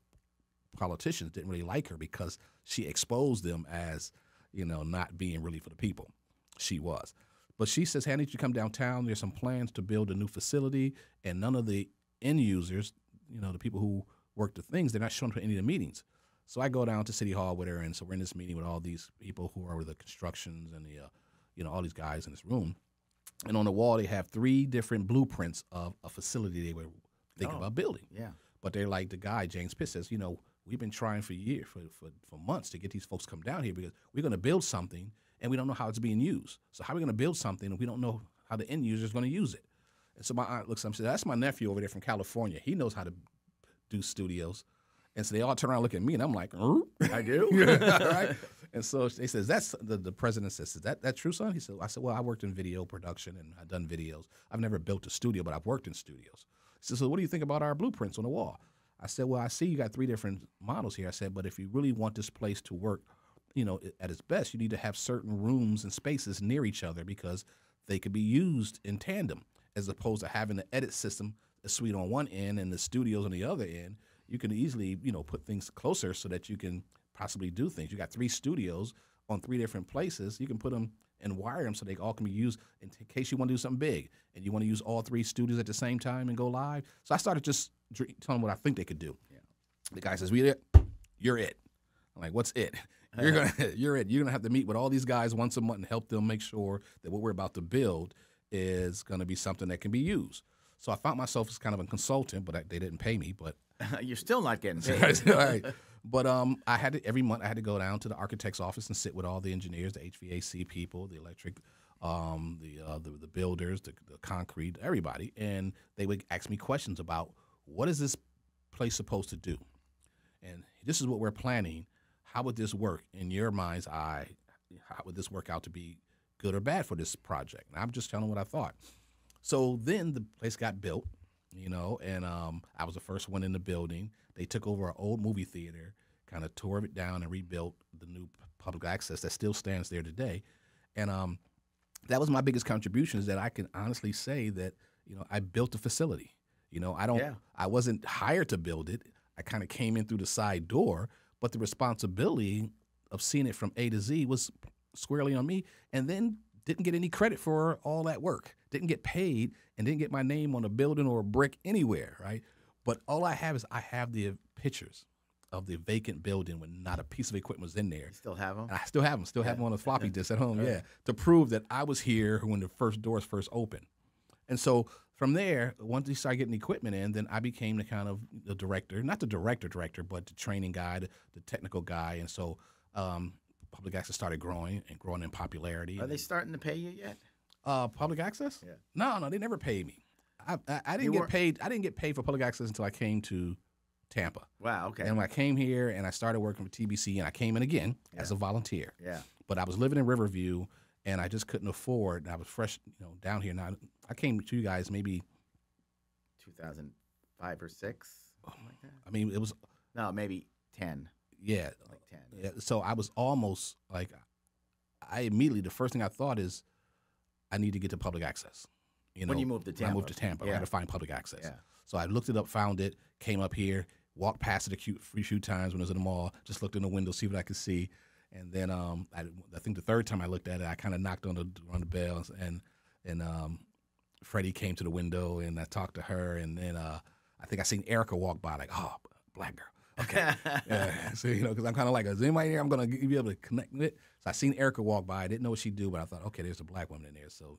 politicians didn't really like her because she exposed them as, not being really for the people. She was. But she says, hey, I need you to come downtown. There's some plans to build a new facility, and none of the end users, the people who work the things, they're not showing up for any of the meetings. So I go down to City Hall with her, and so we're in this meeting with all these people who are with the constructions and the, all these guys in this room. And on the wall, they have 3 different blueprints of a facility they were thinking about building. Yeah. But they're like, the guy, James Pitt, says, we've been trying for years, for months to get these folks to come down here because we're going to build something and we don't know how it's being used. So how are we going to build something and we don't know how the end user is going to use it? And so my aunt looks at him and says, that's my nephew over there from California. He knows how to do studios. And so they all turn around and look at me, and I'm like, I do? Right? And so they says, that's the president says, is that true, son? I said, well, I worked in video production and I've done videos. I've never built a studio, but I've worked in studios. He says, so what do you think about our blueprints on the wall? I said, well, I see you got 3 different models here. I said, but if you really want this place to work, at its best, you need to have certain rooms and spaces near each other because they could be used in tandem, as opposed to having the edit system, a suite on one end and the studios on the other end. You can easily, put things closer so that you can possibly do things. You got 3 studios on 3 different places. You can put them and wire them so they all can be used in case you want to do something big and you want to use all 3 studios at the same time and go live. So I started just telling them what I think they could do. Yeah. The guy says, you're it. I'm like, what's it? You're it. You're gonna have to meet with all these guys once a month and help them make sure that what we're about to build is gonna be something that can be used. So I found myself as kind of a consultant, but they didn't pay me. But you're still not getting paid. Right. But every month I had to go down to the architect's office and sit with all the engineers, the HVAC people, the electric, the builders, the concrete, everybody, and they would ask me questions about what is this place supposed to do, and this is what we're planning. How would this work in your mind's eye? How would this work out to be good or bad for this project? And I'm just telling what I thought. So then the place got built, and I was the first one in the building. They took over an old movie theater, kind of tore it down and rebuilt the new public access that still stands there today. And that was my biggest contribution, is that I can honestly say that, I built the facility. I wasn't hired to build it. I kind of came in through the side door, but the responsibility of seeing it from A to Z was squarely on me, and then didn't get any credit for all that work. Didn't get paid and didn't get my name on a building or a brick anywhere, right? But all I have is I have the pictures of the vacant building when not a piece of equipment was in there. You still have them? And I still have them. Still have them on a floppy disk at home, to prove that I was here when the first doors first opened. And so from there, once we started getting equipment in, then I became the kind of the director, not the director, but the training guy, the technical guy. And so public access started growing in popularity. Are they starting to pay you yet? Public access? Yeah. No, they never paid me. I didn't get paid. I didn't get paid for public access until I came to Tampa. Wow, okay. And when I came here and I started working for TBC, and I came in again as a volunteer. Yeah. But I was living in Riverview, and I just couldn't afford. And I was fresh, down here. Now I came to you guys maybe 2005 or 6, something like that. I mean, it was maybe 10. Yeah, like 10. Yeah. So I was almost like, I immediately, the first thing I thought is, I need to get to public access. When you moved to Tampa. When I moved to Tampa, I had to find public access. Yeah. So I looked it up, found it, came up here, walked past it a few times when I was in the mall, just looked in the window, see what I could see. And then I think the third time I looked at it, I kind of knocked on the bell, and Freddie came to the window, and I talked to her, and then I think I seen Erica walk by, like, oh, black girl. Okay. So, because I'm kind of like, is anybody here I'm going to be able to connect with? So I seen Erica walk by. I didn't know what she'd do, but I thought, okay, there's a black woman in there. So,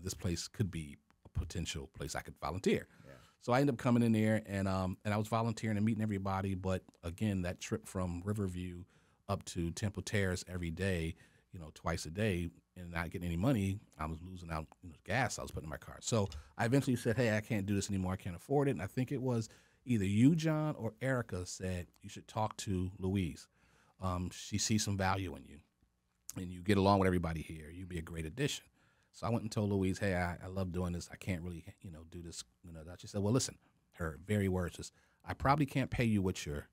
this place could be a potential place I could volunteer. Yeah. So I ended up coming in there, and I was volunteering and meeting everybody. But again, that trip from Riverview up to Temple Terrace every day, twice a day, and not getting any money, I was losing out gas I was putting in my car. So I eventually said, hey, I can't do this anymore. I can't afford it. And I think it was either you, John, or Erica said you should talk to Louise. She sees some value in you, and you get along with everybody here. You'd be a great addition. So I went and told Louise, hey, I love doing this. I can't really, do this. She said, well, listen, her very words is, I probably can't pay you what you're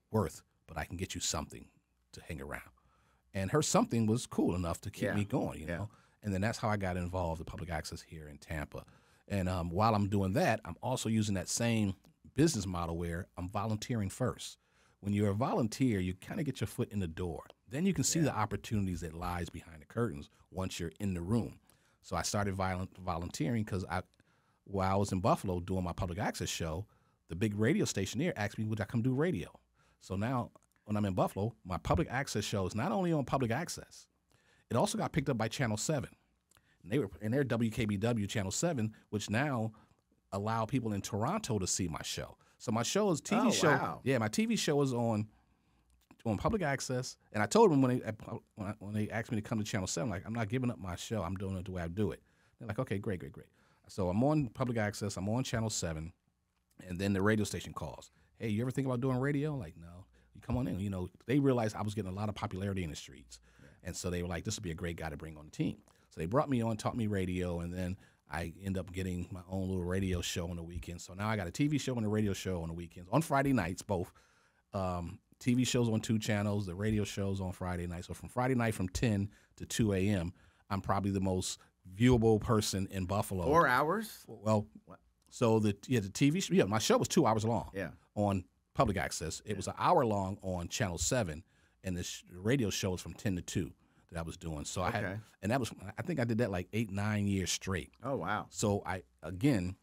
worth, but I can get you something to hang around. And her something was cool enough to keep me going, you know. And then that's how I got involved in public access here in Tampa. And while I'm doing that, I'm also using that same business model where I'm volunteering first. When you're a volunteer, you kind of get your foot in the door. Then you can see the opportunities that lies behind the curtains once you're in the room. So I started volunteering because while I was in Buffalo doing my public access show, the big radio station there asked me, would I come do radio? So now when I'm in Buffalo, my public access show is not only on public access, it also got picked up by Channel 7. And they were in their WKBW Channel 7, which now allow people in Toronto to see my show. So my show is TV show. Wow. Yeah, my TV show is on public access. And I told them when they asked me to come to Channel 7, like, I'm not giving up my show. I'm doing it the way I do it. They're like, okay, great. So I'm on public access. I'm on Channel 7. And then the radio station calls. Hey, you ever think about doing radio? Like, no. You come on in. They realized I was getting a lot of popularity in the streets. Yeah. And so they were like, this would be a great guy to bring on the team. So they brought me on, taught me radio, and then I end up getting my own little radio show on the weekends. So now I got a TV show and a radio show on the weekends, on Friday nights, both. TV shows on 2 channels, the radio shows on Friday night. So from Friday night from 10 to 2 a.m., I'm probably the most viewable person in Buffalo. 4 hours? Well, so the TV show, my show was 2 hours long on public access. It was an hour long on Channel 7, and the radio show was from 10 to 2 that I was doing. So I think I did that like 8-9 years straight. Oh, wow. So again,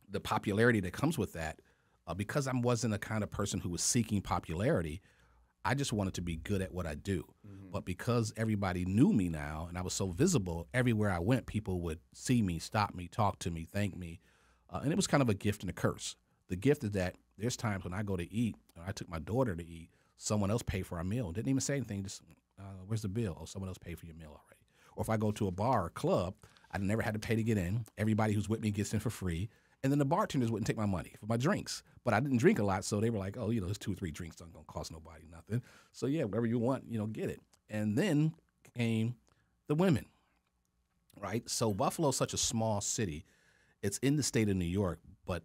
the popularity that comes with that, because I wasn't the kind of person who was seeking popularity, I just wanted to be good at what I do. Mm-hmm. But because everybody knew me now and I was so visible, everywhere I went, people would see me, stop me, talk to me, thank me. And it was kind of a gift and a curse. The gift is that there's times when I go to eat, or I took my daughter to eat, someone else paid for our meal. Didn't even say anything, just, where's the bill? Oh, someone else paid for your meal already. Or if I go to a bar or club, I never had to pay to get in. Everybody who's with me gets in for free. And then the bartenders wouldn't take my money for my drinks. But I didn't drink a lot, so they were like, oh, there's 2 or 3 drinks, don't gonna cost nobody nothing. So yeah, whatever you want, get it. And then came the women, right? So Buffalo's such a small city. It's in the state of New York, but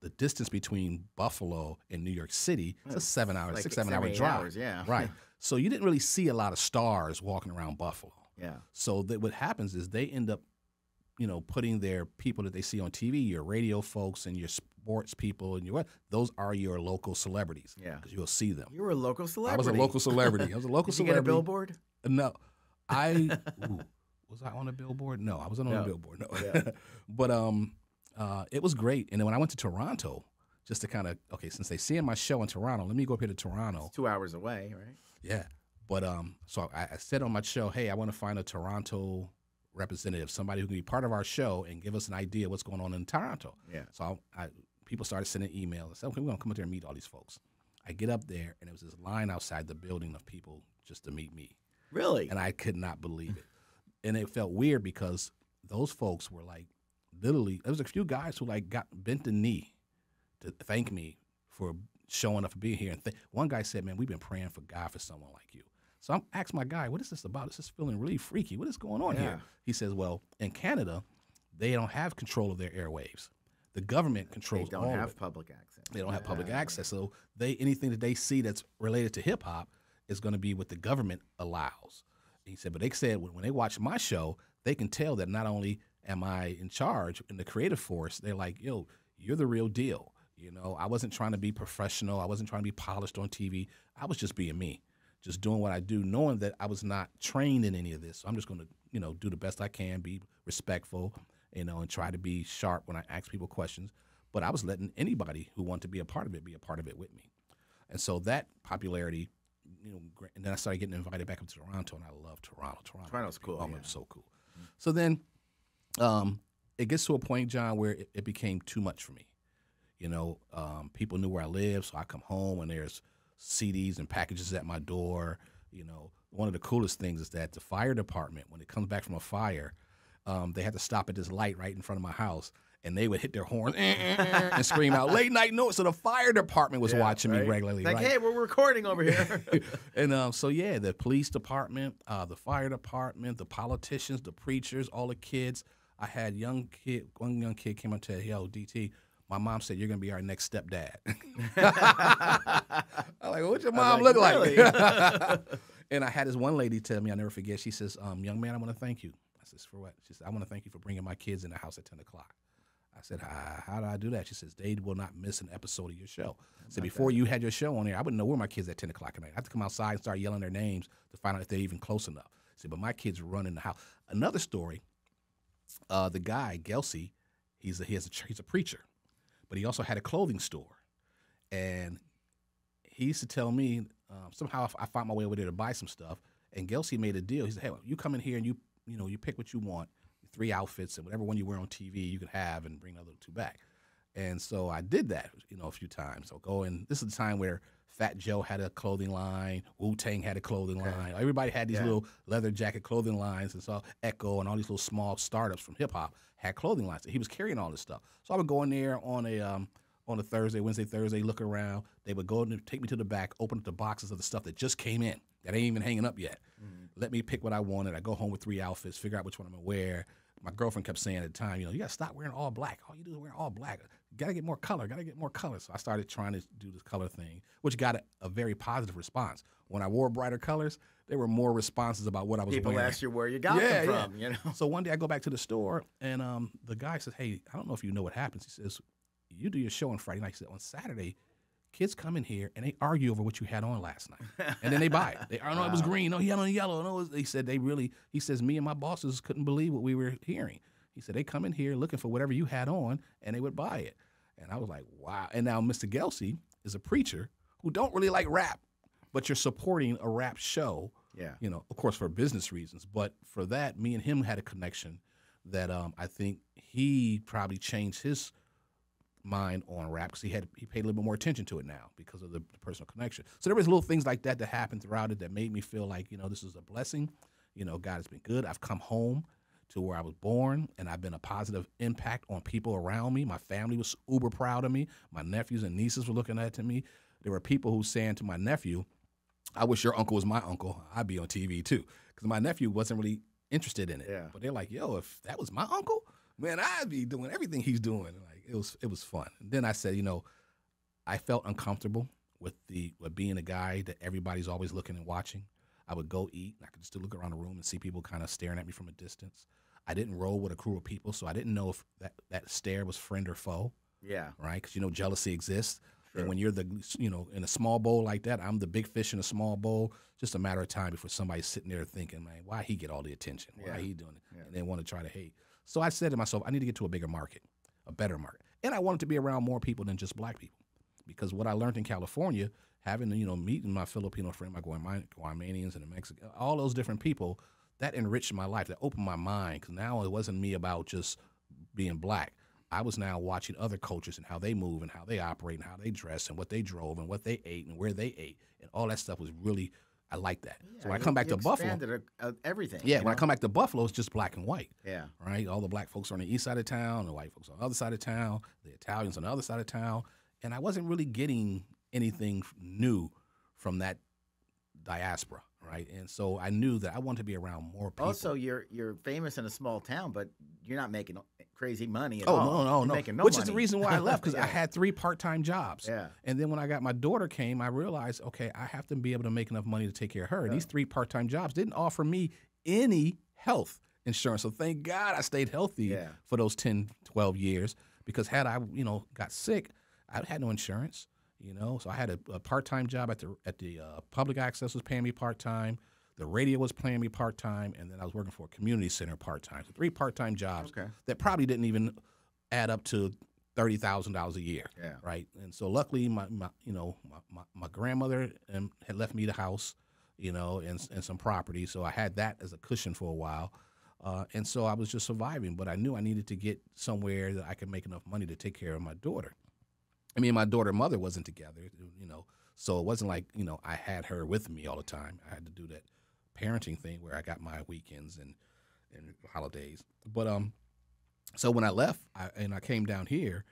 the distance between Buffalo and New York City is a 7 hour, like 6, 7 hour drive. Hours, yeah. Right. So you didn't really see a lot of stars walking around Buffalo. Yeah. So what happens is they end up putting their people that they see on TV, your radio folks and your sports people and those are your local celebrities. Yeah. Because you'll see them. You were a local celebrity. I was a local celebrity. Did celebrity. You get a billboard? No. Was I on a billboard? No, I wasn't on a billboard. No. Yeah. But it was great. And then when I went to Toronto, just to kind of, since they see my show in Toronto, let me go up here to Toronto. It's 2 hours away, right? Yeah. But so I said on my show, hey, I want to find a Toronto representative, somebody who can be part of our show and give us an idea of what's going on in Toronto. Yeah. So people started sending emails and said, okay, we're going to come up there and meet all these folks. I get up there, and there was this line outside the building of people just to meet me. Really? And I could not believe it. And it felt weird because those folks were like, literally, there was a few guys who bent the knee to thank me for showing up, for being here. And one guy said, man, we've been praying for God for someone like you. So I asked my guy, what is this about? This is feeling really freaky. What is going on here? He says, well, in Canada, they don't have control of their airwaves. The government controls all of it. They don't have public access. They don't have public access. So anything that they see that's related to hip-hop is going to be what the government allows. And he said, but they said when they watch my show, they can tell that not only am I in charge in the creative force, they're like, yo, you're the real deal. I wasn't trying to be professional. I wasn't trying to be polished on TV. I was just being me. Just doing what I do, knowing that I was not trained in any of this. So I'm just going to, do the best I can, be respectful, and try to be sharp when I ask people questions. But I was letting anybody who wanted to be a part of it with me. And so that popularity, and then I started getting invited back up to Toronto, and I love Toronto. Toronto's cool. Oh, it's so cool. Mm-hmm. So then it gets to a point, John, where it became too much for me. People knew where I lived, so I come home and there's CDs and packages at my door. One of the coolest things is that the fire department, when it comes back from a fire, they had to stop at this light right in front of my house, and they would hit their horn and scream out, late night noise. So the fire department was watching me regularly. Like, hey, we're recording over here. And the police department, the fire department, the politicians, the preachers, all the kids. I had one young kid came up and said, yo, DT, my mom said, you're going to be our next stepdad. I'm like, what's your mom look like? And I had this one lady tell me, I'll never forget, she says, young man, I want to thank you. I says, for what? She said, I want to thank you for bringing my kids in the house at 10 o'clock. I said, how do I do that? She says, they will not miss an episode of your show. I said, before you had your show on there, I wouldn't know where my kids at 10 o'clock at night. I have to come outside and start yelling their names to find out if they're even close enough. I said, but my kids run in the house. Another story, the guy, Gelsey, he's a preacher. But he also had a clothing store. And he used to tell me, somehow I found my way over there to buy some stuff, and Gelsey made a deal. He said, hey, well, you come in here and you pick what you want, 3 outfits, and whatever one you wear on TV you can have and bring another 2 back. And so I did that, a few times. So this is the time where Fat Joe had a clothing line, Wu-Tang had a clothing line. Everybody had these little leather jacket clothing lines, and so Echo and all these little small startups from hip-hop had clothing lines. He was carrying all this stuff. So I would go in there on a Wednesday, Thursday, look around. They would go and take me to the back, open up the boxes of the stuff that just came in, that ain't even hanging up yet. Mm-hmm. let me pick what I wanted. I go home with 3 outfits, figure out which one I'm going to wear. My girlfriend kept saying at the time, you know, you got to stop wearing all black. All you do is wear all black. Got to get more color. Got to get more color. So I started trying to do this color thing, which got a very positive response. When I wore brighter colors, there were more responses about what I was wearing. People asked you where you got them from, you know. So one day I go back to the store, and the guy says, hey, I don't know if you know what happens. He says, you do your show on Friday night. He said, on Saturday, kids come in here and they argue over what you had on last night, and then they buy it. They, oh no, it was green. No, he had on yellow. No, he said he says me and my bosses couldn't believe what we were hearing. He said they come in here looking for whatever you had on, and they would buy it. And I was like, wow. And now Mr. Gelsey is a preacher who don't really like rap, but you're supporting a rap show. Yeah. You know, of course for business reasons, but for that, me and him had a connection that I think he probably changed his mind on rap because he paid a little bit more attention to it now because of the personal connection. So there was little things like that happened throughout it that made me feel like, you know, this is a blessing. You know, God has been good. I've come home to where I was born, and I've been a positive impact on people around me. My family was uber proud of me. My nephews and nieces were looking at me. There were people who saying to my nephew, I wish your uncle was my uncle. I'd be on TV too. Because my nephew wasn't really interested in it. Yeah. But they're like, yo, if that was my uncle, man, I'd be doing everything he's doing. Like it was fun. And then I said, you know, I felt uncomfortable with being a guy that everybody's always looking and watching. I would go eat, and I could just look around the room and see people kind of staring at me from a distance. I didn't roll with a crew of people, so I didn't know if that stare was friend or foe. Yeah. Right? Because, you know, jealousy exists. True. And when you're in a small bowl like that, I'm the big fish in a small bowl, just a matter of time before somebody's sitting there thinking, man, why he get all the attention? Why he doing it? Yeah. And they want to try to hate. So I said to myself, I need to get to a bigger market, a better market. And I wanted to be around more people than just black people. Because what I learned in California, having, you know, meeting my Filipino friend, my Guamanians and the Mexicans, all those different people, that enriched my life. That opened my mind, because now it wasn't me about just being black. I was now watching other cultures and how they move and how they operate and how they dress and what they drove and what they ate and where they ate. And all that stuff was really, I like that. Yeah, so when I come back to Buffalo. Everything. Yeah, when I come back to Buffalo, it's just black and white. Yeah. Right? All the black folks are on the east side of town, the white folks on the other side of town, the Italians on the other side of town. And I wasn't really getting anything new from that diaspora. Right, and so I knew that I wanted to be around more people. Also, you're famous in a small town, but you're not making crazy money at all. No. Making no Which money. is the reason why I left, because I had 3 part-time jobs. Yeah. And then when I got my daughter came, I realized, okay, I have to be able to make enough money to take care of her. And these 3 part-time jobs didn't offer me any health insurance. So thank God I stayed healthy for those 10, 12 years, because had I, you know, got sick, I had no insurance. You know, so I had a part-time job at the public access was paying me part-time, the radio was paying me part-time, and then I was working for a community center part-time. So 3 part-time jobs that probably didn't even add up to $30,000 a year. Yeah. Right. And so luckily, my grandmother had left me the house, you know, and some property, so I had that as a cushion for a while. And so I was just surviving, but I knew I needed to get somewhere that I could make enough money to take care of my daughter. I mean, my daughter and mother wasn't together, you know, so it wasn't like, you know, I had her with me all the time. I had to do that parenting thing where I got my weekends and holidays. But so when I left and I came down here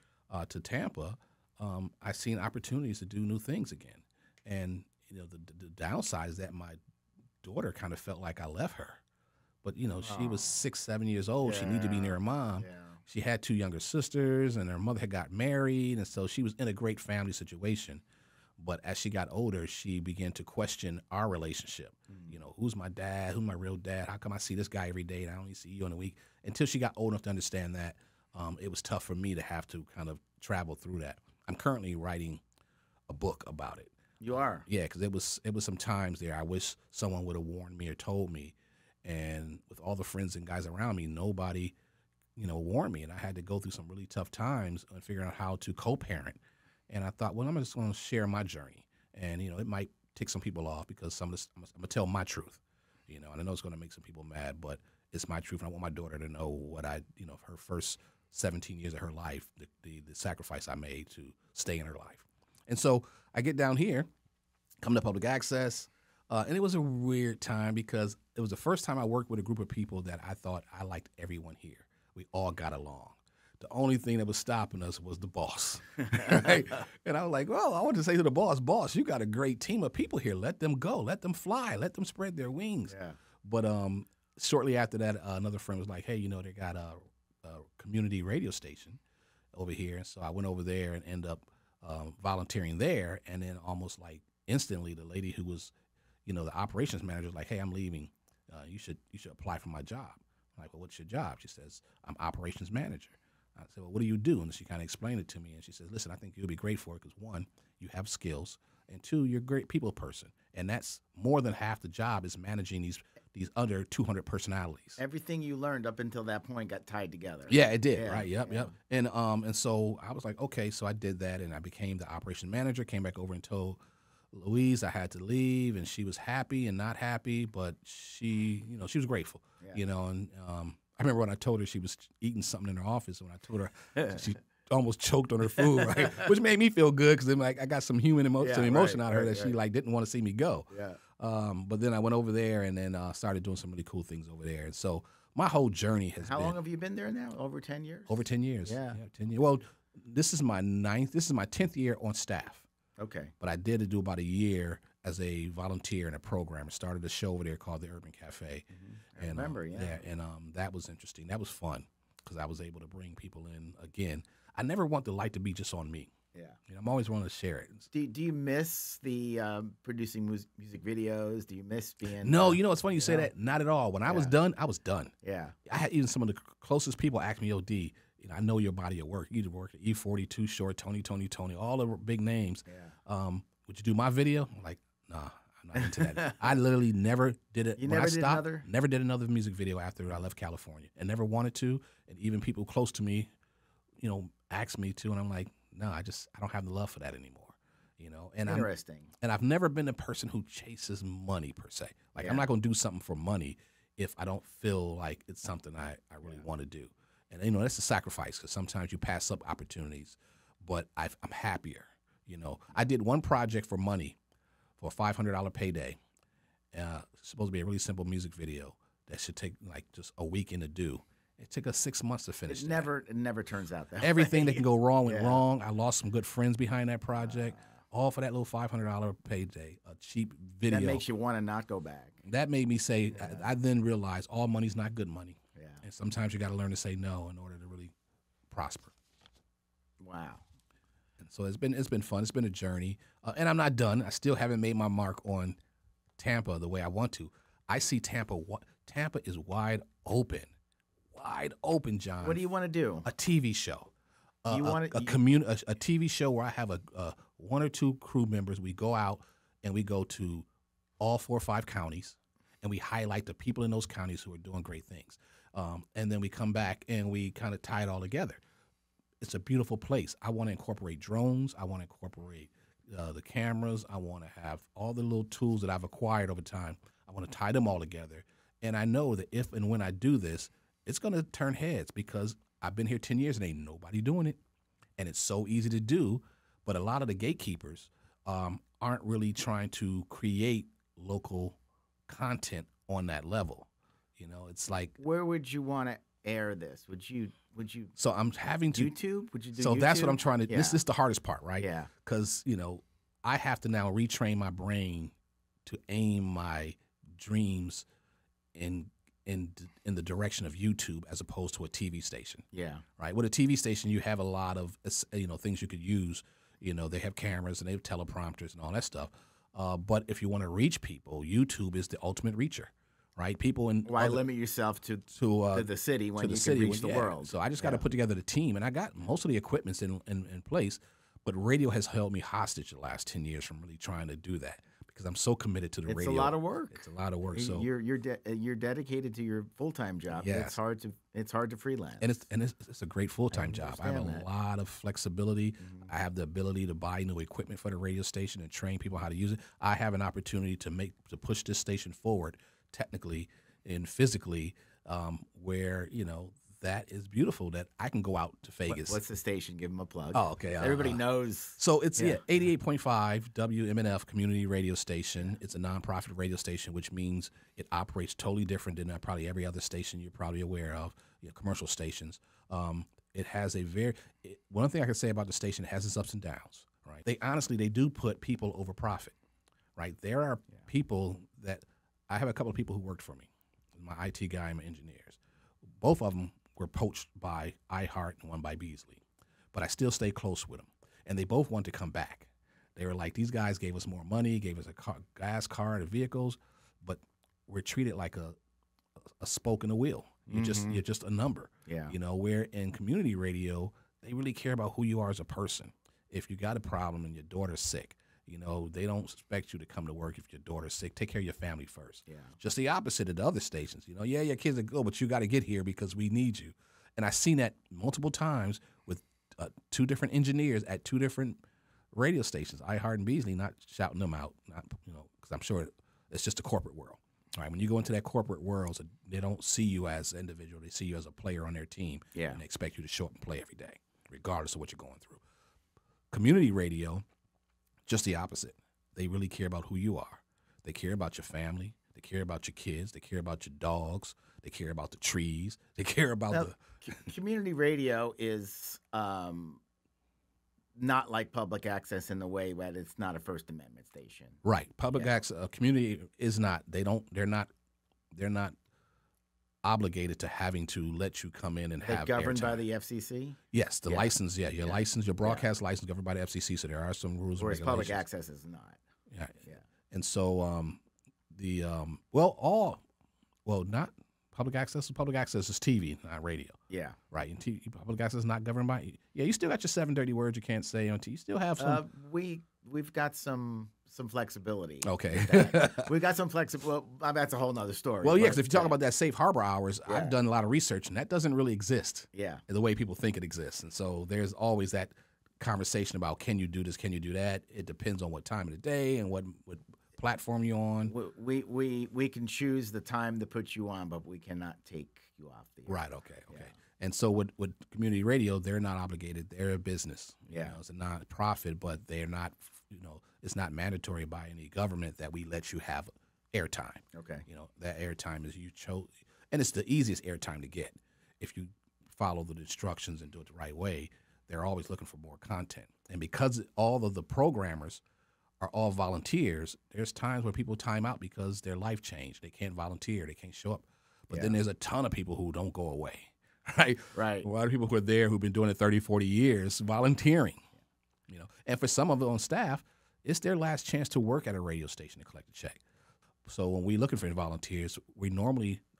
to Tampa, I seen opportunities to do new things again. And, you know, the downside is that my daughter kind of felt like I left her. But, you know, she was 6, 7 years old. She needed to be near her mom. Yeah. She had 2 younger sisters, and her mother had got married, and so she was in a great family situation. But as she got older, she began to question our relationship. You know, who's my dad? Who's my real dad? How come I see this guy every day and I only see you in a week? Until she got old enough to understand that, it was tough for me to have to kind of travel through that. I'm currently writing a book about it. You are? Yeah, because it was some times there I wish someone would have warned me or told me. And with all the friends and guys around me, nobody, you know, warned me, and I had to go through some really tough times on figuring out how to co-parent. And I thought, well, I'm just going to share my journey, and you know, it might tick some people off because I'm going to tell my truth, you know, and I know it's going to make some people mad, but it's my truth, and I want my daughter to know what you know, her first 17 years of her life, the sacrifice I made to stay in her life. And so I get down here, come to public access, and it was a weird time because it was the first time I worked with a group of people that I thought I liked everyone here. We all got along. The only thing that was stopping us was the boss. Right? And I was like, well, I want to say to the boss, you got a great team of people here. Let them go. Let them fly. Let them spread their wings. Yeah. But shortly after that, another friend was like, hey, you know, they got a community radio station over here. And so I went over there and ended up volunteering there. And then almost like instantly, the lady who was, you know, the operations manager was like, hey, I'm leaving. You should apply for my job. I'm like, well, what's your job? She says, I'm operations manager. I said, well, what do you do? And she kind of explained it to me. And she says, listen, I think you'll be great for it because, one, you have skills, and two, you're a great people person. And that's more than half the job is managing these under 200 personalities. Everything you learned up until that point got tied together. Yeah, it did, right? Yep. And so I was like, okay, so I did that, and I became the operations manager, came back over and told Louise I had to leave, and she was happy and not happy, but she was grateful, and I remember when I told her she was eating something in her office, and when I told her she almost choked on her food, right? Which made me feel good because like I got some human emotion out of her that she like didn't want to see me go. Yeah. But then I went over there and then started doing some really cool things over there. And so my whole journey has been. How long have you been there now? Over 10 years? Over 10 years. Yeah. 10 years. Well, this is my 10th year on staff. Okay. But I did do about a year as a volunteer in a program. I started a show over there called the Urban Cafe. I remember, and that was interesting. That was fun because I was able to bring people in again. I never want the light to be just on me. Yeah, I'm always wanting to share it. Do you miss the producing music videos? Do you miss being? No, it's funny you say that. Not at all. When I was done, I was done. Yeah, I had even some of the closest people ask me, "Yo, D, I know your body of work. You work at E42 Short, Tony, all the big names. Yeah. Would you do my video?" I'm like, nah, I'm not into that. I literally never did it. You never did another? Never did another music video after I left California, and never wanted to. And even people close to me, asked me to, and I'm like, no, I don't have the love for that anymore, And Interesting. And I've never been a person who chases money per se. Like I'm not going to do something for money if I don't feel like it's something I really want to do. And that's a sacrifice because sometimes you pass up opportunities, but I'm happier. I did one project for money for a $500 payday. It's supposed to be a really simple music video that should take like just a weekend to do. It took us 6 months to finish. It never turns out that Everything that can go wrong went wrong. I lost some good friends behind that project, all for that little $500 payday, a cheap video. That makes you want to not go back. That made me say, I then realized all money's not good money. Yeah. And sometimes you got to learn to say no in order to really prosper. Wow. And so it's been fun. It's been a journey. And I'm not done. I still haven't made my mark on Tampa the way I want to. I see Tampa is wide open. Wide open, John. What do you want to do? A TV show. A TV show where I have a one or two crew members. We go out and we go to all 4 or 5 counties, and we highlight the people in those counties who are doing great things. And then we come back and we kind of tie it all together. It's a beautiful place. I want to incorporate drones. I want to incorporate the cameras. I want to have all the little tools that I've acquired over time. I want to tie them all together. And I know that if and when I do this, it's going to turn heads because I've been here 10 years and ain't nobody doing it. And it's so easy to do. But a lot of the gatekeepers aren't really trying to create local content on that level. It's like. Where would you want to air this? Would you? So I'm having to. YouTube? Would you do So YouTube? that's what I'm trying to. Yeah. This is the hardest part, right? Yeah. Because, I have to now retrain my brain to aim my dreams in the direction of YouTube as opposed to a TV station. Yeah. Right. With a TV station, you have a lot of things you could use. They have cameras and they have teleprompters and all that stuff. But if you want to reach people, YouTube is the ultimate reacher. Right. People in why limit yourself to the city when you can reach the world? So I just got to put together the team, and I got most of the equipments in place. But radio has held me hostage the last 10 years from really trying to do that. Because I'm so committed to the radio. It's a lot of work. It's a lot of work. So you're dedicated to your full-time job. Yes. It's hard to freelance. And it's a great full-time job. I have a lot of flexibility. Mm-hmm. I have the ability to buy new equipment for the radio station and train people how to use it. I have an opportunity to push this station forward technically and physically, where that is beautiful that I can go out to Vegas. What's the station? Give them a plug. Oh, okay. Everybody knows. So it's 88.5 WMNF community radio station. It's a nonprofit radio station, which means it operates totally different than probably every other station you're probably aware of, commercial stations. It has one thing I can say about the station, it has its ups and downs, right? They do put people over profit, right? There are people that, I have a couple of people who worked for me, my IT guy and my engineers. Both of them were poached by iHeart and one by Beasley, but I still stay close with them. And they both want to come back. They were like, these guys gave us more money, gave us a gas card, and vehicles, but we're treated like a spoke in a wheel. You're just a number. Yeah. You know, where in community radio, they really care about who you are as a person. If you got a problem and your daughter's sick, you know, they don't expect you to come to work if your daughter's sick. Take care of your family first. Yeah. Just the opposite of the other stations. You know, yeah, your kids are good, but you got to get here because we need you. And I've seen that multiple times with 2 different engineers at 2 different radio stations, iHeart and Beasley, not shouting them out, not, you know, because I'm sure it's just a corporate world. All right, when you go into that corporate world, they don't see you as an individual. They see you as a player on their team. Yeah. And they expect you to show up and play every day, regardless of what you're going through. Community radio, just the opposite. They really care about who you are. They care about your family. They care about your kids. They care about your dogs. They care about the trees. They care about community radio is not like public access in the way that it's not a First Amendment station. Right. Public access, community is not. They're not obligated to having to let you come in and have governed airtime. by the FCC? Yes, the license. Yeah, your license, your broadcast license governed by the FCC. So there are some rules. Whereas and regulations. public access is not. Yeah. Yeah. And so not public access. Public access is TV, not radio. Yeah. Right. And public access is not governed by. Yeah, you still got your 7 dirty words you can't say on TV. You still have some. We've got some flexibility. Okay. We've got some flexibility. Well, that's a whole nother story. Well, yeah, because if you talk about that safe harbor hours, Yeah. I've done a lot of research, and that doesn't really exist. Yeah. The way people think it exists. And so there's always that conversation about, can you do this, can you do that? It depends on what time of the day and what platform you're on. We can choose the time to put you on, but we cannot take you off the air. Right, okay. Yeah. And so with community radio, they're not obligated. They're a business. Yeah. You know, it's a non-profit, but they're not, you know, it's not mandatory by any government that we let you have airtime. Okay. You know, that airtime is you chose, and it's the easiest airtime to get. If you follow the instructions and do it the right way, they're always looking for more content. And because all of the programmers are all volunteers, there's times where people time out because their life changed. They can't volunteer. They can't show up. But then there's a ton of people who don't go away, right? Right. A lot of people who are there who've been doing it 30, 40 years volunteering, you know. And for some of them on staff, it's their last chance to work at a radio station to collect a check. So when we're looking for volunteers,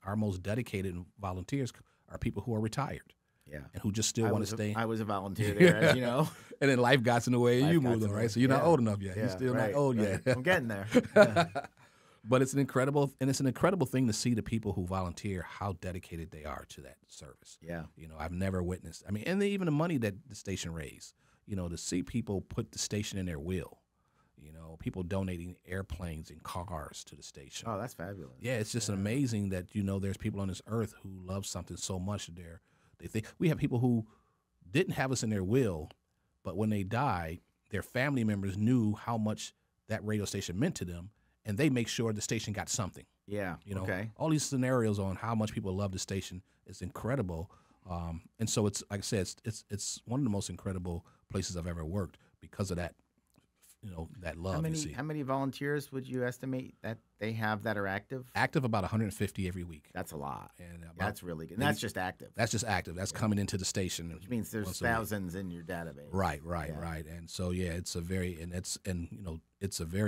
our most dedicated volunteers are people who are retired. Yeah. And who just still want to stay. I was a volunteer there, as you know. And then life got in the way and you moved on, right? So you're not old enough yet. Yeah, You're still right, not old yet. I'm getting there. Yeah. But it's an incredible thing to see the people who volunteer, how dedicated they are to that service. Yeah. You know, I've never witnessed, and even the money that the station raised, you know, to see people put the station in their will, you know, people donating airplanes and cars to the station. Oh, that's fabulous. Yeah, it's just amazing that, you know, there's people on this earth who love something so much that they think. We have people who didn't have us in their will, but when they died, their family members knew how much that radio station meant to them, and they make sure the station got something. Yeah. You know, okay. all these scenarios on how much people love the station is incredible. And so it's, like I said, it's one of the most incredible places I've ever worked because of that, you know, that love. How many volunteers would you estimate that they have that are active? Active about 150 every week. That's a lot. And that's really good. And that's just active. That's just active. That's coming into the station. Which means there's thousands in your database. Right. And so it's a very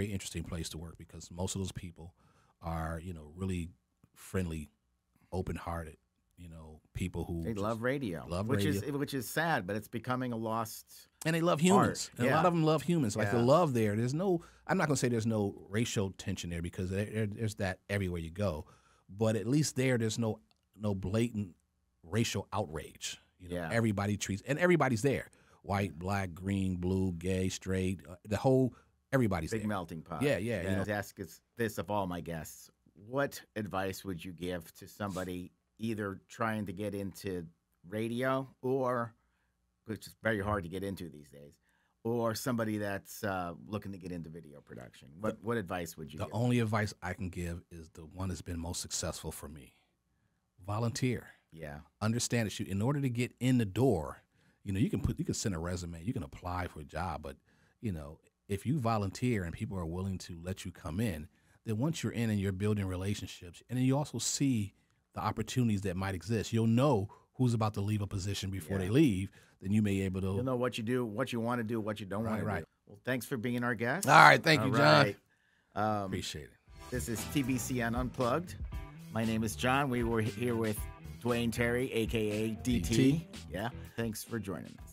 interesting place to work because most of those people are, you know, really friendly, open-hearted, you know, people who they love radio. Which is sad, but it's becoming a lost. And they love humans. And a lot of them love humans. Like the love there. I'm not going to say there's no racial tension there because there's that everywhere you go. But at least there's no blatant racial outrage. You know, everybody's there. White, black, green, blue, gay, straight, everybody's big there. melting pot. Yeah. You know, ask this of all my guests. What advice would you give to somebody either trying to get into radio or, which is very hard to get into these days, or somebody that's looking to get into video production? What advice would you give? The only advice I can give is the one that's been most successful for me. Volunteer. Yeah. Understand that in order to get in the door, you know, you can send a resume, you can apply for a job, but, you know, if you volunteer and people are willing to let you come in, then once you're in and you're building relationships, and then you also see the opportunities that might exist. You'll know who's about to leave a position before they leave. Then you may be able to. You'll know what you do, what you want to do, what you don't want to do. Well, thanks for being our guest. All right. Thank you, John. Right. Appreciate it. This is TBCN Unplugged. My name is John. We were here with Dwaine Terry, a.k.a. DT. Yeah. Thanks for joining us.